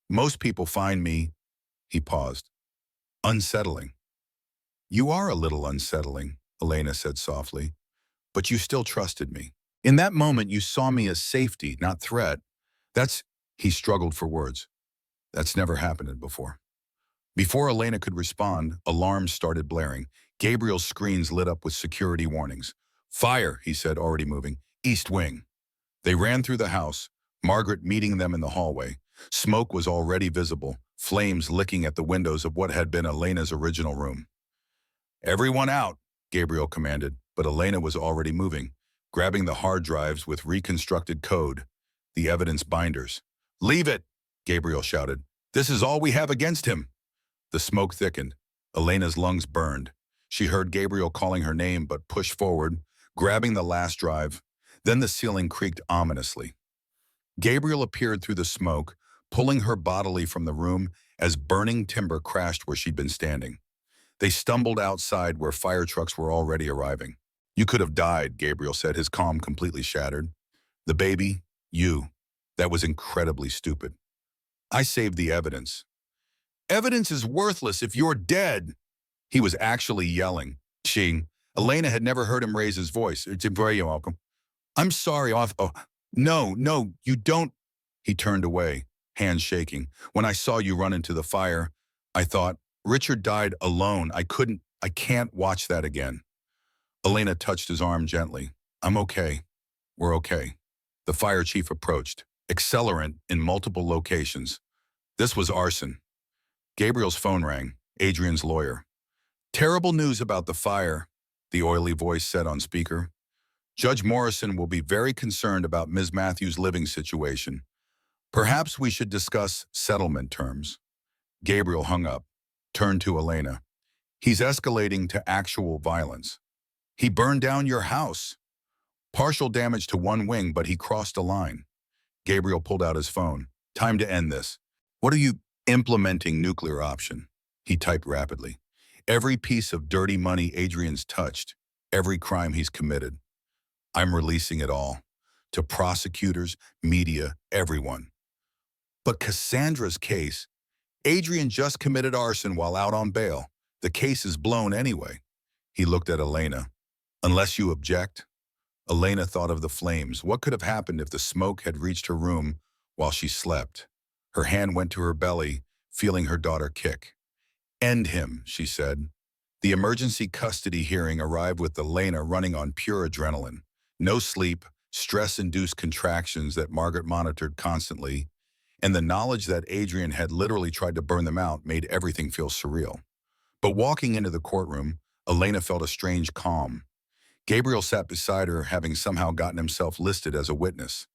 Most people find me," he paused, "unsettling." "You are a little unsettling," Elena said softly, "but you still trusted me. In that moment, you saw me as safety, not threat. That's," he struggled for words, "that's never happened before." Before Elena could respond, alarms started blaring. Gabriel's screens lit up with security warnings. "Fire," he said, already moving. "East wing." They ran through the house, Margaret meeting them in the hallway. Smoke was already visible, flames licking at the windows of what had been Elena's original room. "Everyone out," Gabriel commanded, but Elena was already moving, grabbing the hard drives with reconstructed code, the evidence binders. "Leave it," Gabriel shouted. "This is all we have against him." The smoke thickened. Elena's lungs burned. She heard Gabriel calling her name but pushed forward, grabbing the last drive. Then the ceiling creaked ominously. Gabriel appeared through the smoke, pulling her bodily from the room as burning timber crashed where she'd been standing. They stumbled outside where fire trucks were already arriving. "You could have died," Gabriel said, his calm completely shattered. "The baby, you. That was incredibly stupid. I saved the evidence." "Evidence is worthless if you're dead." He was actually yelling. Elena had never heard him raise his voice. "It's very welcome. I'm sorry, no, you don't." He turned away, hands shaking. "When I saw you run into the fire, I thought, Richard died alone. I can't watch that again." Elena touched his arm gently. "I'm okay. We're okay." The fire chief approached, accelerant in multiple locations. This was arson. Gabriel's phone rang, Adrian's lawyer. "Terrible news about the fire," the oily voice said on speaker. "Judge Morrison will be very concerned about Ms. Matthews' living situation. Perhaps we should discuss settlement terms. Gabriel hung up, turned to Elena. He's escalating to actual violence. He burned down your house. Partial damage to one wing, but he crossed a line. Gabriel pulled out his phone. Time to end this. What are you implementing nuclear option? He typed rapidly. Every piece of dirty money Adrian's touched, every crime he's committed. I'm releasing it all. To prosecutors, media, everyone. But Cassandra's case, Adrian just committed arson while out on bail. The case is blown anyway. He looked at Elena. Unless you object? Elena thought of the flames. What could have happened if the smoke had reached her room while she slept? Her hand went to her belly, feeling her daughter kick. End him, she said. The emergency custody hearing arrived with Elena running on pure adrenaline. No sleep, stress-induced contractions that Margaret monitored constantly, and the knowledge that Adrian had literally tried to burn them out made everything feel surreal. But walking into the courtroom, Elena felt a strange calm. Gabriel sat beside her, having somehow gotten himself listed as a witness.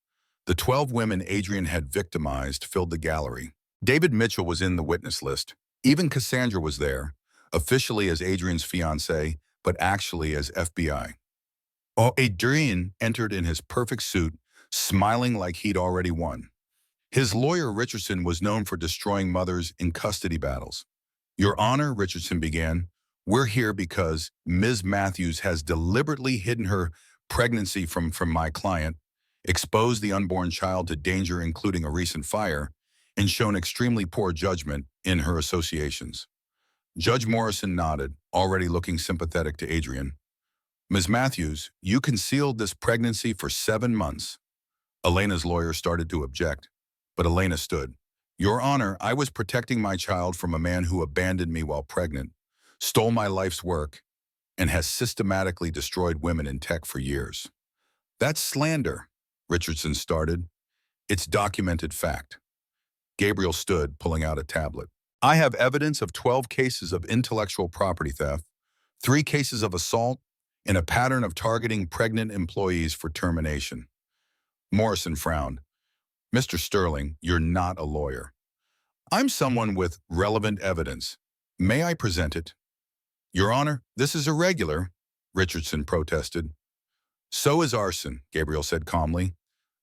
The 12 women Adrian had victimized filled the gallery. David Mitchell was in the witness list. Even Cassandra was there, officially as Adrian's fiancée, but actually as FBI. Adrian entered in his perfect suit, smiling like he'd already won. His lawyer, Richardson, was known for destroying mothers in custody battles. Your Honor, Richardson began, we're here because Ms. Matthews has deliberately hidden her pregnancy from my client, exposed the unborn child to danger including a recent fire, and shown extremely poor judgment in her associations. Judge Morrison nodded, already looking sympathetic to Adrian. Ms. Matthews, you concealed this pregnancy for 7 months. Elena's lawyer started to object, but Elena stood. Your Honor, I was protecting my child from a man who abandoned me while pregnant, stole my life's work, and has systematically destroyed women in tech for years. That's slander, Richardson started. It's documented fact. Gabriel stood, pulling out a tablet. I have evidence of 12 cases of intellectual property theft, 3 cases of assault, and a pattern of targeting pregnant employees for termination. Morrison frowned. Mr. Sterling, you're not a lawyer. I'm someone with relevant evidence. May I present it? Your Honor, this is irregular, Richardson protested. So is arson, Gabriel said calmly.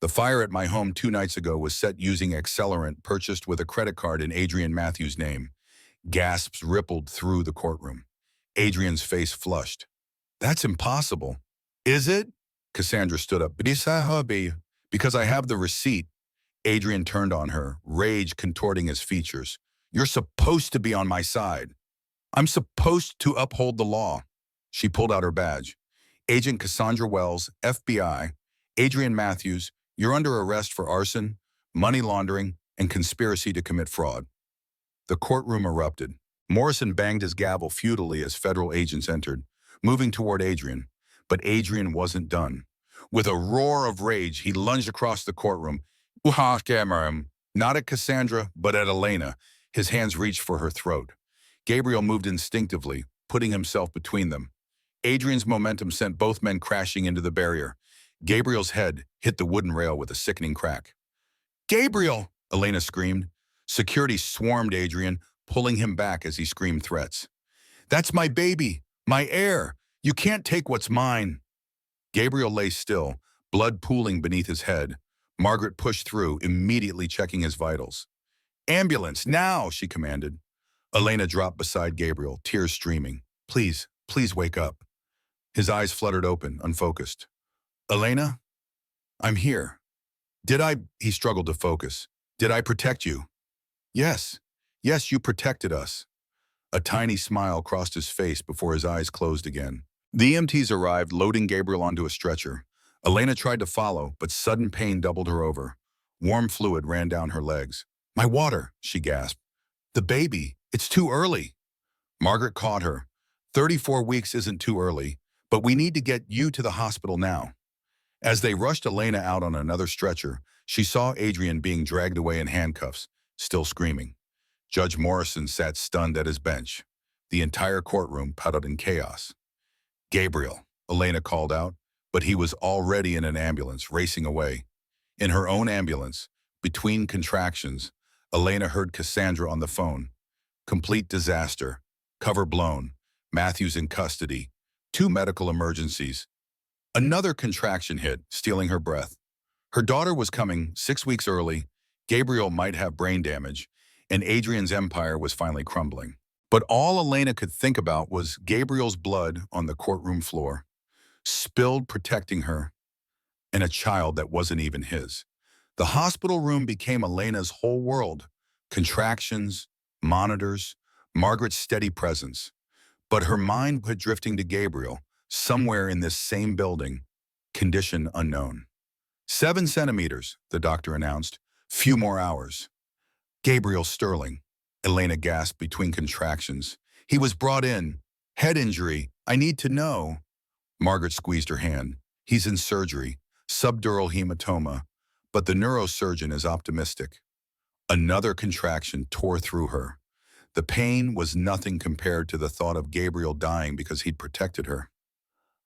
The fire at my home 2 nights ago was set using accelerant purchased with a credit card in Adrian Matthews' name. Gasps rippled through the courtroom. Adrian's face flushed. That's impossible. Is it? Cassandra stood up. Because I have the receipt. Adrian turned on her, rage contorting his features. You're supposed to be on my side. I'm supposed to uphold the law. She pulled out her badge. Agent Cassandra Wells, FBI. Adrian Matthews, you're under arrest for arson, money laundering, and conspiracy to commit fraud. The courtroom erupted. Morrison banged his gavel futilely as federal agents entered, moving toward Adrian. But Adrian wasn't done. With a roar of rage, he lunged across the courtroom. Not at Cassandra, but at Elena. His hands reached for her throat. Gabriel moved instinctively, putting himself between them. Adrian's momentum sent both men crashing into the barrier. Gabriel's head hit the wooden rail with a sickening crack. Gabriel! Elena screamed. Security swarmed Adrian, pulling him back as he screamed threats. That's my baby! My heir! You can't take what's mine! Gabriel lay still, blood pooling beneath his head. Margaret pushed through, immediately checking his vitals. Ambulance, now, she commanded. Elena dropped beside Gabriel, tears streaming. Please, please wake up. His eyes fluttered open, unfocused. Elena? I'm here. He struggled to focus. Did I protect you? Yes. Yes, you protected us. A tiny smile crossed his face before his eyes closed again. The EMTs arrived, loading Gabriel onto a stretcher. Elena tried to follow, but sudden pain doubled her over. Warm fluid ran down her legs. My water, she gasped. The baby, it's too early. Margaret caught her. 34 weeks isn't too early, but we need to get you to the hospital now. As they rushed Elena out on another stretcher, she saw Adrian being dragged away in handcuffs, still screaming. Judge Morrison sat stunned at his bench. The entire courtroom puddled in chaos. Gabriel, Elena called out, but he was already in an ambulance, racing away. In her own ambulance, Between contractions, Elena heard Cassandra on the phone. Complete disaster. Cover blown. Matthews in custody. Two medical emergencies. Another contraction hit, stealing her breath. Her daughter was coming 6 weeks early. Gabriel might have brain damage, and Adrian's empire was finally crumbling. But all Elena could think about was Gabriel's blood on the courtroom floor, spilled protecting her, and a child that wasn't even his. The hospital room became Elena's whole world. Contractions, monitors, Margaret's steady presence. But her mind was drifting to Gabriel, somewhere in this same building, condition unknown. 7 centimeters, the doctor announced. Few more hours. Gabriel Sterling, Elena gasped between contractions. He was brought in. Head injury. I need to know. Margaret squeezed her hand. He's in surgery. Subdural hematoma. But the neurosurgeon is optimistic. Another contraction tore through her. The pain was nothing compared to the thought of Gabriel dying because he'd protected her.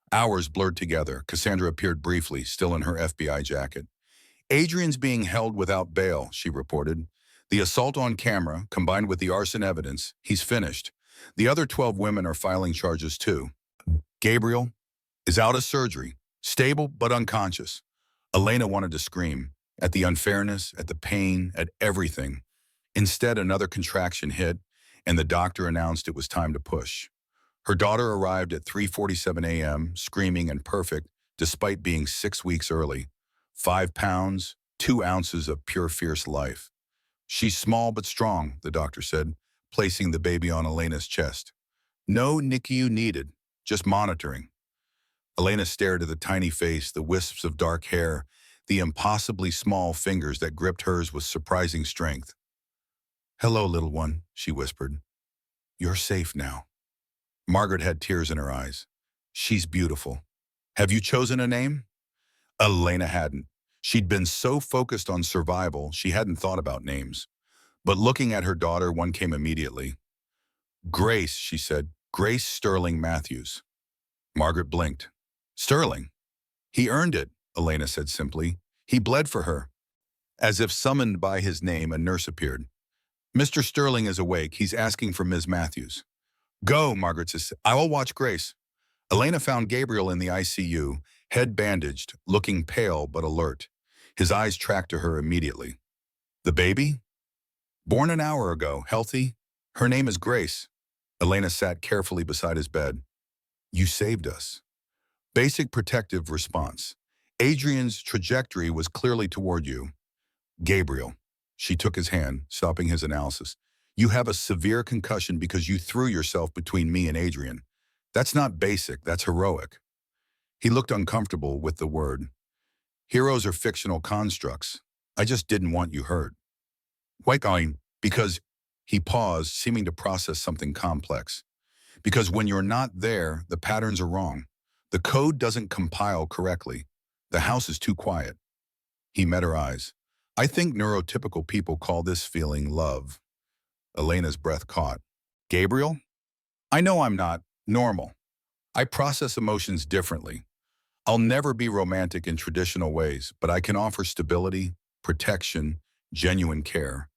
Hours blurred together. Cassandra appeared briefly, still in her FBI jacket. Adrian's being held without bail, she reported. The assault on camera, combined with the arson evidence, he's finished. The other 12 women are filing charges too. Gabriel is out of surgery, stable but unconscious. Elena wanted to scream, at the unfairness, at the pain, at everything. Instead, another contraction hit, and the doctor announced it was time to push. Her daughter arrived at 3:47 a.m., screaming and perfect, despite being 6 weeks early. 5 pounds, 2 ounces of pure fierce life. She's small but strong, the doctor said, placing the baby on Elena's chest. No NICU needed, just monitoring. Elena stared at the tiny face, the wisps of dark hair, the impossibly small fingers that gripped hers with surprising strength. Hello, little one, she whispered. You're safe now. Margaret had tears in her eyes. She's beautiful. Have you chosen a name? Elena hadn't. She'd been so focused on survival, she hadn't thought about names. But looking at her daughter, one came immediately. Grace, she said. Grace Sterling Matthews. Margaret blinked. Sterling? He earned it, Elena said simply. He bled for her. As if summoned by his name, a nurse appeared. Mr. Sterling is awake. He's asking for Ms. Matthews. Go, Margaret said. I will watch Grace. Elena found Gabriel in the ICU, head bandaged, looking pale but alert. His eyes tracked to her immediately. The baby? Born an hour ago, healthy. Her name is Grace. Elena sat carefully beside his bed. You saved us. Basic protective response. Adrian's trajectory was clearly toward you. Gabriel. She took his hand, stopping his analysis. You have a severe concussion because you threw yourself between me and Adrian. That's not basic, that's heroic. He looked uncomfortable with the word. Heroes are fictional constructs. I just didn't want you hurt. Why going? Because he paused, seeming to process something complex. Because when you're not there, the patterns are wrong. The code doesn't compile correctly. The house is too quiet. He met her eyes. I think neurotypical people call this feeling love. Elena's breath caught. Gabriel? I know I'm not normal. I process emotions differently. I'll never be romantic in traditional ways, but I can offer stability, protection, genuine care.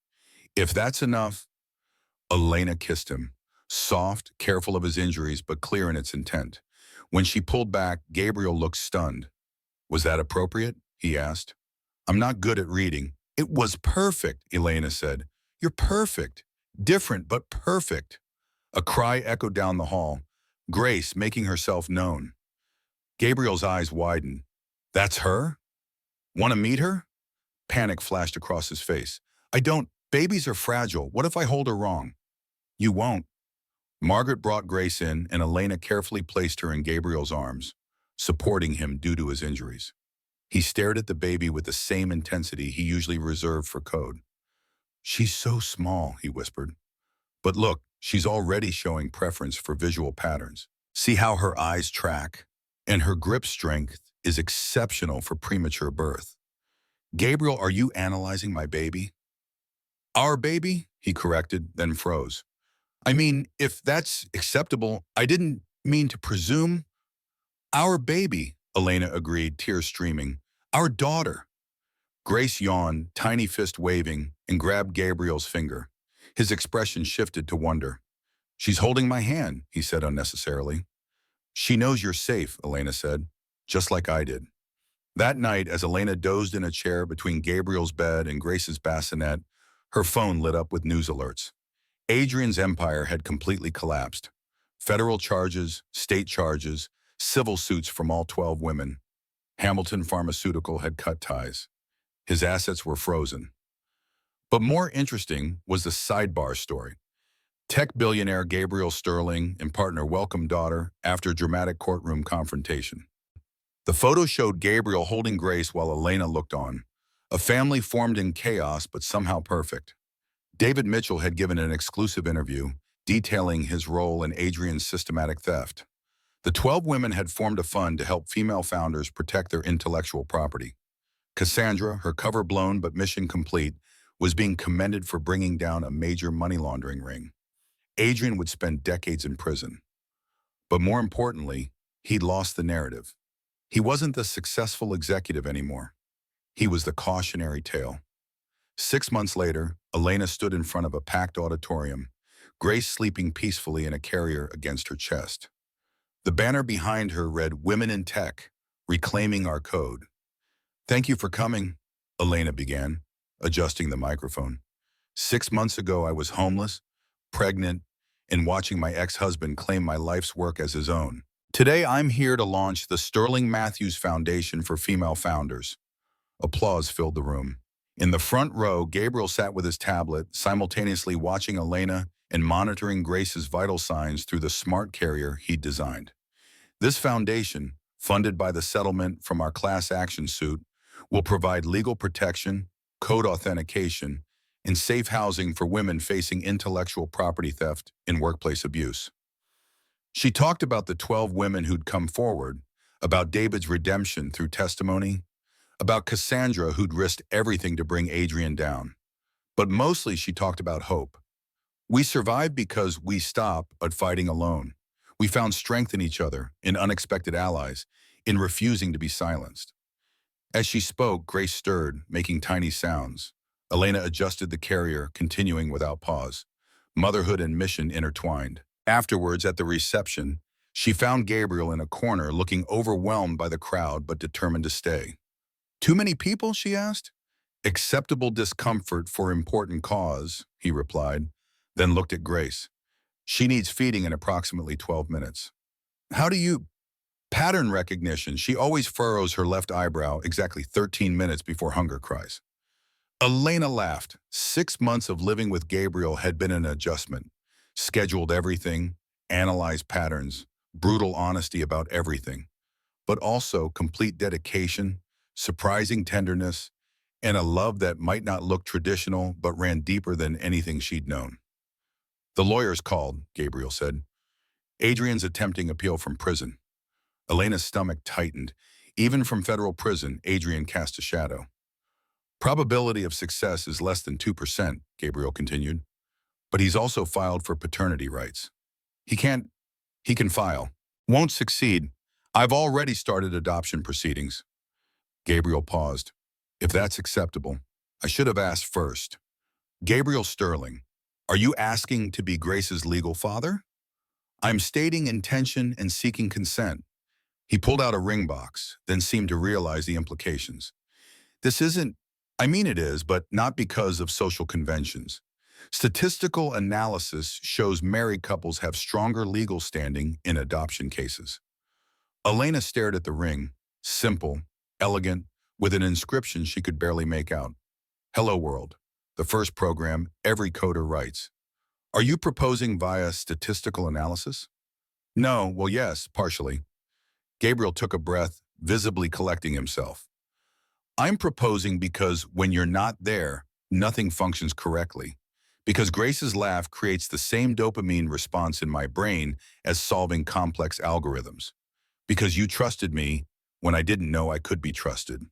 If that's enough, Elena kissed him, soft, careful of his injuries, but clear in its intent. When she pulled back, Gabriel looked stunned. Was that appropriate? He asked. I'm not good at reading. It was perfect, Elena said. You're perfect. Different, but perfect. A cry echoed down the hall. Grace making herself known. Gabriel's eyes widened. That's her? Want to meet her? Panic flashed across his face. I don't. Babies are fragile. What if I hold her wrong? You won't. Margaret brought Grace in, and Elena carefully placed her in Gabriel's arms, supporting him due to his injuries. He stared at the baby with the same intensity he usually reserved for code. She's so small, he whispered. But look, she's already showing preference for visual patterns. See how her eyes track? And her grip strength is exceptional for premature birth. Gabriel, are you analyzing my baby? Our baby, he corrected, then froze. I mean, if that's acceptable, I didn't mean to presume. Our baby, Elena agreed, tears streaming. Our daughter. Grace yawned, tiny fist waving, and grabbed Gabriel's finger. His expression shifted to wonder. "She's holding my hand," he said unnecessarily. "She knows you're safe," Elena said, "just like I did." That night, as Elena dozed in a chair between Gabriel's bed and Grace's bassinet, her phone lit up with news alerts. Adrian's empire had completely collapsed. Federal charges, state charges, civil suits from all 12 women. Hamilton Pharmaceutical had cut ties. His assets were frozen. But more interesting was the sidebar story. Tech billionaire Gabriel Sterling and partner welcome daughter after dramatic courtroom confrontation. The photo showed Gabriel holding Grace while Elena looked on. A family formed in chaos but somehow perfect. David Mitchell had given an exclusive interview detailing his role in Adrian's systematic theft. The 12 women had formed a fund to help female founders protect their intellectual property. Cassandra, her cover blown but mission complete, was being commended for bringing down a major money laundering ring. Adrian would spend decades in prison. But more importantly, he'd lost the narrative. He wasn't the successful executive anymore. He was the cautionary tale. 6 months later, Elena stood in front of a packed auditorium, Grace sleeping peacefully in a carrier against her chest. The banner behind her read, "Women in Tech, Reclaiming Our Code." "Thank you for coming," Elena began, adjusting the microphone. "6 months ago, I was homeless, pregnant, and watching my ex-husband claim my life's work as his own. Today, I'm here to launch the Sterling Matthews Foundation for Female Founders." Applause filled the room. In the front row, Gabriel sat with his tablet, simultaneously watching Elena and monitoring Grace's vital signs through the smart carrier he'd designed. This foundation, funded by the settlement from our class action suit, will provide legal protection, code authentication, and safe housing for women facing intellectual property theft and workplace abuse. She talked about the 12 women who'd come forward, about David's redemption through testimony, about Cassandra who'd risked everything to bring Adrian down. But mostly she talked about hope. "We survived because we stopped at fighting alone. We found strength in each other, in unexpected allies, in refusing to be silenced." As she spoke, Grace stirred, making tiny sounds. Elena adjusted the carrier, continuing without pause. Motherhood and mission intertwined. Afterwards, at the reception, she found Gabriel in a corner, looking overwhelmed by the crowd but determined to stay. "Too many people?" she asked. "Acceptable discomfort for important cause," he replied, then looked at Grace. "She needs feeding in approximately 12 minutes. "How do you—" "Pattern recognition. She always furrows her left eyebrow exactly 13 minutes before hunger cries." Elena laughed. 6 months of living with Gabriel had been an adjustment. Scheduled everything, analyzed patterns, brutal honesty about everything, but also complete dedication, surprising tenderness, and a love that might not look traditional but ran deeper than anything she'd known. "The lawyers called," Gabriel said. "Adrian's attempting appeal from prison." Elena's stomach tightened. Even from federal prison, Adrian cast a shadow. "Probability of success is less than 2%, Gabriel continued. "But he's also filed for paternity rights. He can file. Won't succeed. I've already started adoption proceedings." Gabriel paused. "If that's acceptable, I should have asked first. Gabriel Sterling, are you asking to be Grace's legal father?" "I'm stating intention and seeking consent." He pulled out a ring box, then seemed to realize the implications. "This isn't— I mean it is, but not because of social conventions. Statistical analysis shows married couples have stronger legal standing in adoption cases." Elena stared at the ring, simple, elegant, with an inscription she could barely make out. "Hello World, the first program every coder writes. Are you proposing via statistical analysis?" "No, well yes, partially." Gabriel took a breath, visibly collecting himself. "I'm proposing because when you're not there, nothing functions correctly. Because Grace's laugh creates the same dopamine response in my brain as solving complex algorithms. Because you trusted me when I didn't know I could be trusted."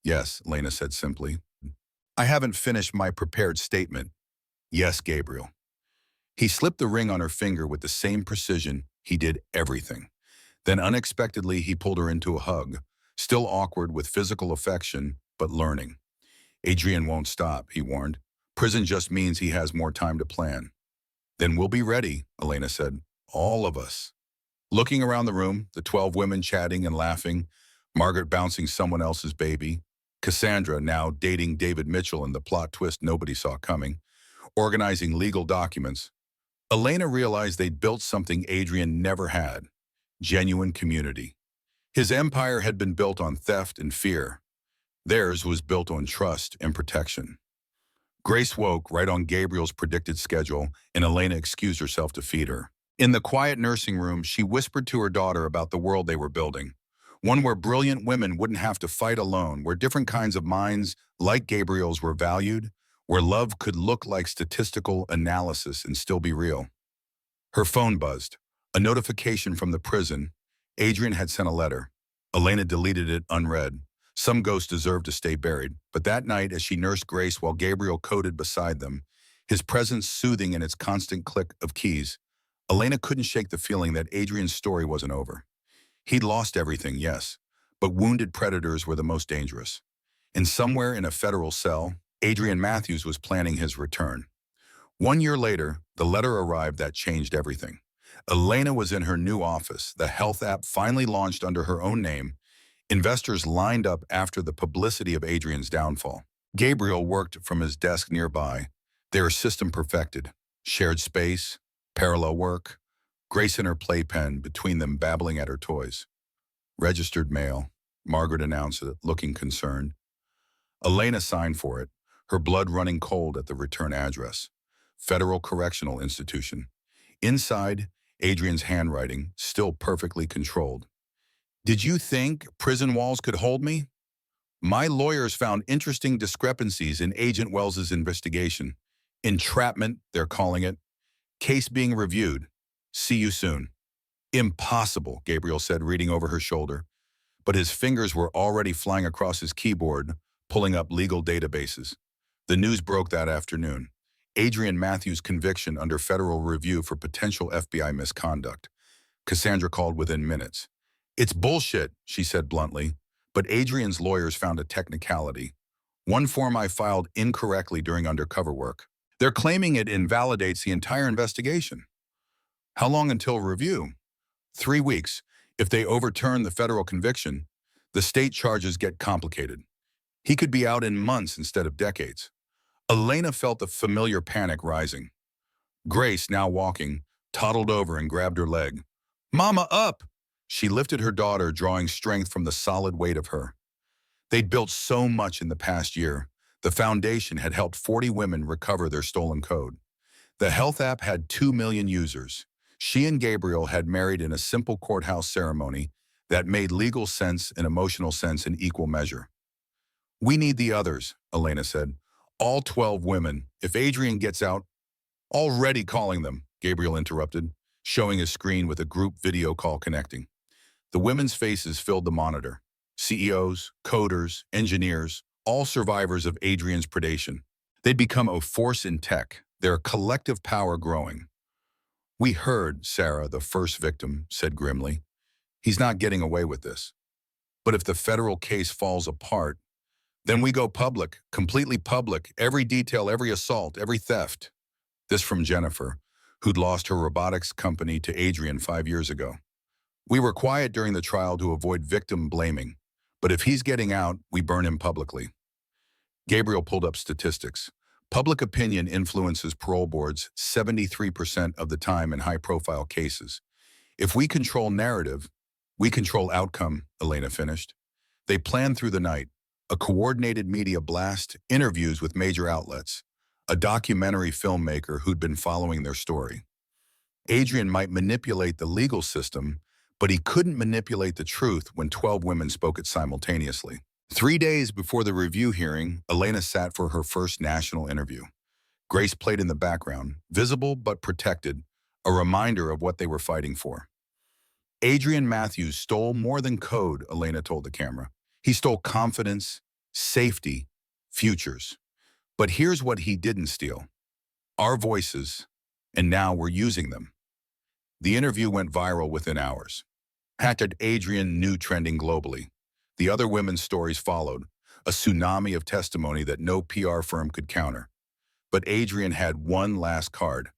"Yes," Lena said simply. "I haven't finished my prepared statement." "Yes, Gabriel." He slipped the ring on her finger with the same precision he did everything. Then unexpectedly he pulled her into a hug, still awkward with physical affection, but learning. Adrian won't stop, he warned. Prison just means he has more time to plan. Then we'll be ready, Elena said. All of us. Looking around the room, the 12 women chatting and laughing, Margaret bouncing someone else's baby, Cassandra now dating David Mitchell in the plot twist nobody saw coming, organizing legal documents. Elena realized they'd built something Adrian never had, genuine community. His empire had been built on theft and fear. Theirs was built on trust and protection. Grace woke right on Gabriel's predicted schedule, and Elena excused herself to feed her. In the quiet nursing room, she whispered to her daughter about the world they were building. One where brilliant women wouldn't have to fight alone, where different kinds of minds, like Gabriel's, were valued, where love could look like statistical analysis and still be real. Her phone buzzed. A notification from the prison. Adrian had sent a letter. Elena deleted it unread. Some ghosts deserved to stay buried, but that night as she nursed Grace while Gabriel coded beside them, his presence soothing in its constant click of keys, Elena couldn't shake the feeling that Adrian's story wasn't over. He'd lost everything, yes, but wounded predators were the most dangerous. And somewhere in a federal cell, Adrian Matthews was planning his return. 1 year later, the letter arrived that changed everything. Elena was in her new office, the health app finally launched under her own name. Investors lined up after the publicity of Adrian's downfall. Gabriel worked from his desk nearby, their system perfected. Shared space, parallel work, Grace and her playpen between them babbling at her toys. Registered mail, Margaret announced it, looking concerned. Elena signed for it, her blood running cold at the return address. Federal Correctional Institution. Inside, Adrian's handwriting, still perfectly controlled. Did you think prison walls could hold me? My lawyers found interesting discrepancies in Agent Wells's investigation. Entrapment, they're calling it. Case being reviewed. See you soon. Impossible, Gabriel said, reading over her shoulder. But his fingers were already flying across his keyboard, pulling up legal databases. The news broke that afternoon. Adrian Matthews' conviction under federal review for potential FBI misconduct. Cassandra called within minutes. It's bullshit, she said bluntly, but Adrian's lawyers found a technicality. One form I filed incorrectly during undercover work. They're claiming it invalidates the entire investigation. How long until review? 3 weeks. If they overturn the federal conviction, the state charges get complicated. He could be out in months instead of decades. Elena felt the familiar panic rising. Grace, now walking, toddled over and grabbed her leg. Mama, up! She lifted her daughter, drawing strength from the solid weight of her. They'd built so much in the past year. The foundation had helped 40 women recover their stolen code. The health app had 2 million users. She and Gabriel had married in a simple courthouse ceremony that made legal sense and emotional sense in equal measure. We need the others, Elena said. All 12 women. If Adrian gets out, already calling them, Gabriel interrupted, showing a screen with a group video call connecting. The women's faces filled the monitor. CEOs, coders, engineers, all survivors of Adrian's predation. They'd become a force in tech, their collective power growing. We heard, Sarah, the first victim, said grimly. He's not getting away with this. But if the federal case falls apart, then we go public, completely public, every detail, every assault, every theft. This from Jennifer, who'd lost her robotics company to Adrian 5 years ago. We were quiet during the trial to avoid victim blaming, but if he's getting out, we burn him publicly. Gabriel pulled up statistics. Public opinion influences parole boards 73% of the time in high-profile cases. If we control narrative, we control outcome, Elena finished. They planned through the night. A coordinated media blast, interviews with major outlets, a documentary filmmaker who'd been following their story. Adrian might manipulate the legal system, but he couldn't manipulate the truth when 12 women spoke it simultaneously. 3 days before the review hearing, Elena sat for her first national interview. Grace played in the background, visible but protected, a reminder of what they were fighting for. Adrian Matthews stole more than code, Elena told the camera. He stole confidence, safety, futures. But here's what he didn't steal. Our voices, and now we're using them. The interview went viral within hours. #Adrian new trending globally. The other women's stories followed. a tsunami of testimony that no PR firm could counter. But Adrian had one last card.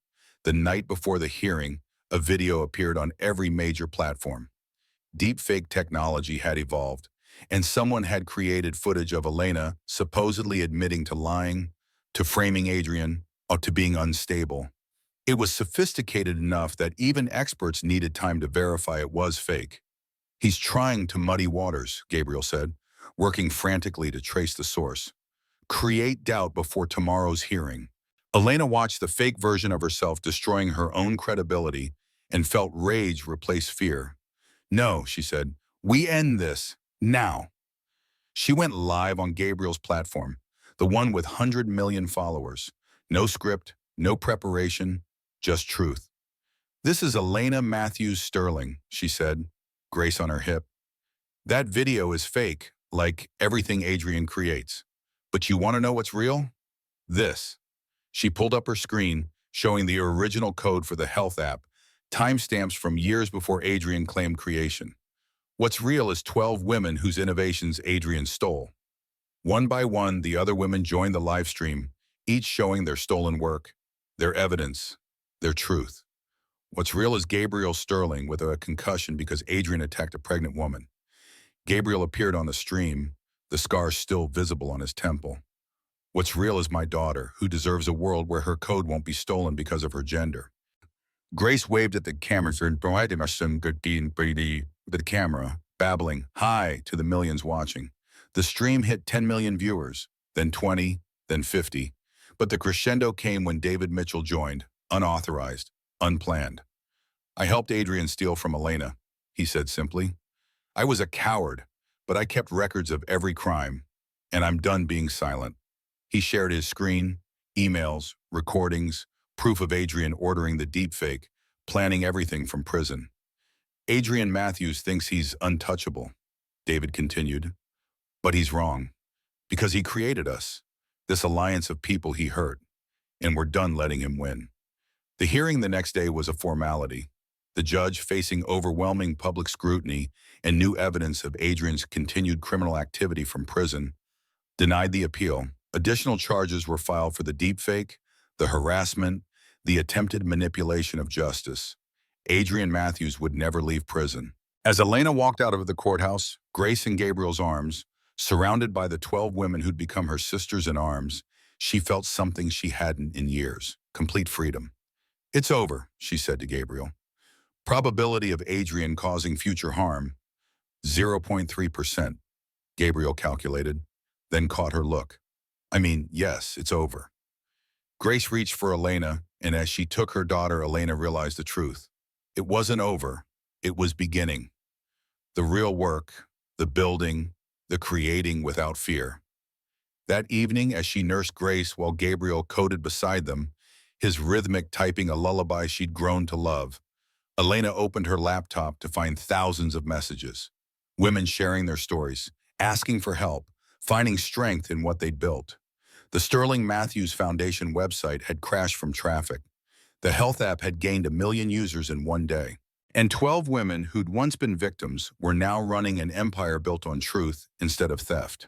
The night before the hearing, a video appeared on every major platform. Deepfake technology had evolved, and someone had created footage of Elena supposedly admitting to lying, to framing Adrian, or to being unstable. It was sophisticated enough that even experts needed time to verify it was fake. "He's trying to muddy waters," Gabriel said, working frantically to trace the source. "Create doubt before tomorrow's hearing." Elena watched the fake version of herself destroying her own credibility and felt rage replace fear. "No," she said, "we end this, now." She went live on Gabriel's platform, the one with 100 million followers. No script, no preparation, just truth. "This is Elena Matthews Sterling," she said, Grace on her hip. "That video is fake, like everything Adrian creates. But you want to know what's real? This." She pulled up her screen, showing the original code for the health app, timestamps from years before Adrian claimed creation. What's real is 12 women whose innovations Adrian stole. One by one, the other women joined the live stream, each showing their stolen work, their evidence, their truth. What's real is Gabriel Sterling with a concussion because Adrian attacked a pregnant woman. Gabriel appeared on the stream, the scars still visible on his temple. What's real is my daughter, who deserves a world where her code won't be stolen because of her gender. Grace waved at the cameras and provided us some good the camera, babbling hi to the millions watching. The stream hit 10 million viewers, then 20, then 50. But the crescendo came when David Mitchell joined, unauthorized, unplanned. "I helped Adrian steal from Elena," he said simply. "I was a coward, but I kept records of every crime, and I'm done being silent." He shared his screen, emails, recordings, proof of Adrian ordering the deepfake, planning everything from prison. "Adrian Matthews thinks he's untouchable," David continued. "But he's wrong, because he created us, this alliance of people he hurt, and we're done letting him win." The hearing the next day was a formality. The judge, facing overwhelming public scrutiny and new evidence of Adrian's continued criminal activity from prison, denied the appeal. Additional charges were filed for the deepfake, the harassment, the attempted manipulation of justice. Adrian Matthews would never leave prison. As Elena walked out of the courthouse, Grace in Gabriel's arms, surrounded by the 12 women who'd become her sisters in arms, she felt something she hadn't in years: complete freedom. "It's over," she said to Gabriel. "Probability of Adrian causing future harm, 0.3%, Gabriel calculated, then caught her look. "I mean, yes, it's over." Grace reached for Elena, and as she took her daughter, Elena realized the truth. It wasn't over, it was beginning. The real work, the building, the creating without fear. That evening, as she nursed Grace while Gabriel coded beside them, his rhythmic typing a lullaby she'd grown to love, Elena opened her laptop to find thousands of messages. Women sharing their stories, asking for help, finding strength in what they'd built. The Sterling Matthews Foundation website had crashed from traffic. The health app had gained 1 million users in one day. And 12 women who'd once been victims were now running an empire built on truth instead of theft.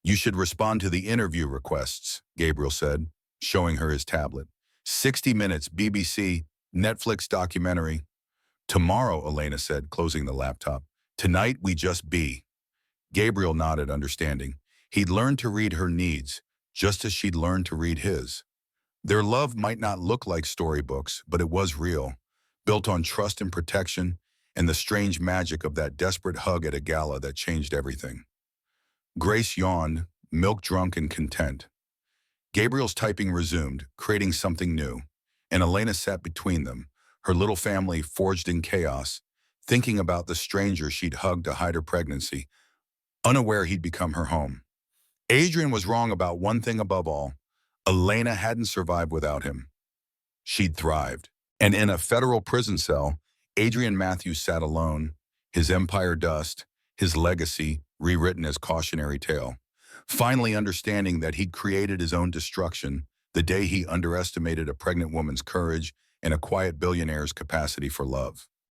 "You should respond to the interview requests," Gabriel said, showing her his tablet. 60 minutes, BBC, Netflix documentary. "Tomorrow," Elena said, closing the laptop. "Tonight we just be." Gabriel nodded, understanding. He'd learned to read her needs, just as she'd learned to read his. Their love might not look like storybooks, but it was real, built on trust and protection, and the strange magic of that desperate hug at a gala that changed everything. Grace yawned, milk-drunk and content. Gabriel's typing resumed, creating something new, and Elena sat between them, her little family forged in chaos, thinking about the stranger she'd hugged to hide her pregnancy, unaware he'd become her home. Adrian was wrong about one thing above all: Elena hadn't survived without him. She'd thrived. And in a federal prison cell, Adrian Matthews sat alone, his empire dust, his legacy rewritten as cautionary tale, finally understanding that he'd created his own destruction the day he underestimated a pregnant woman's courage and a quiet billionaire's capacity for love.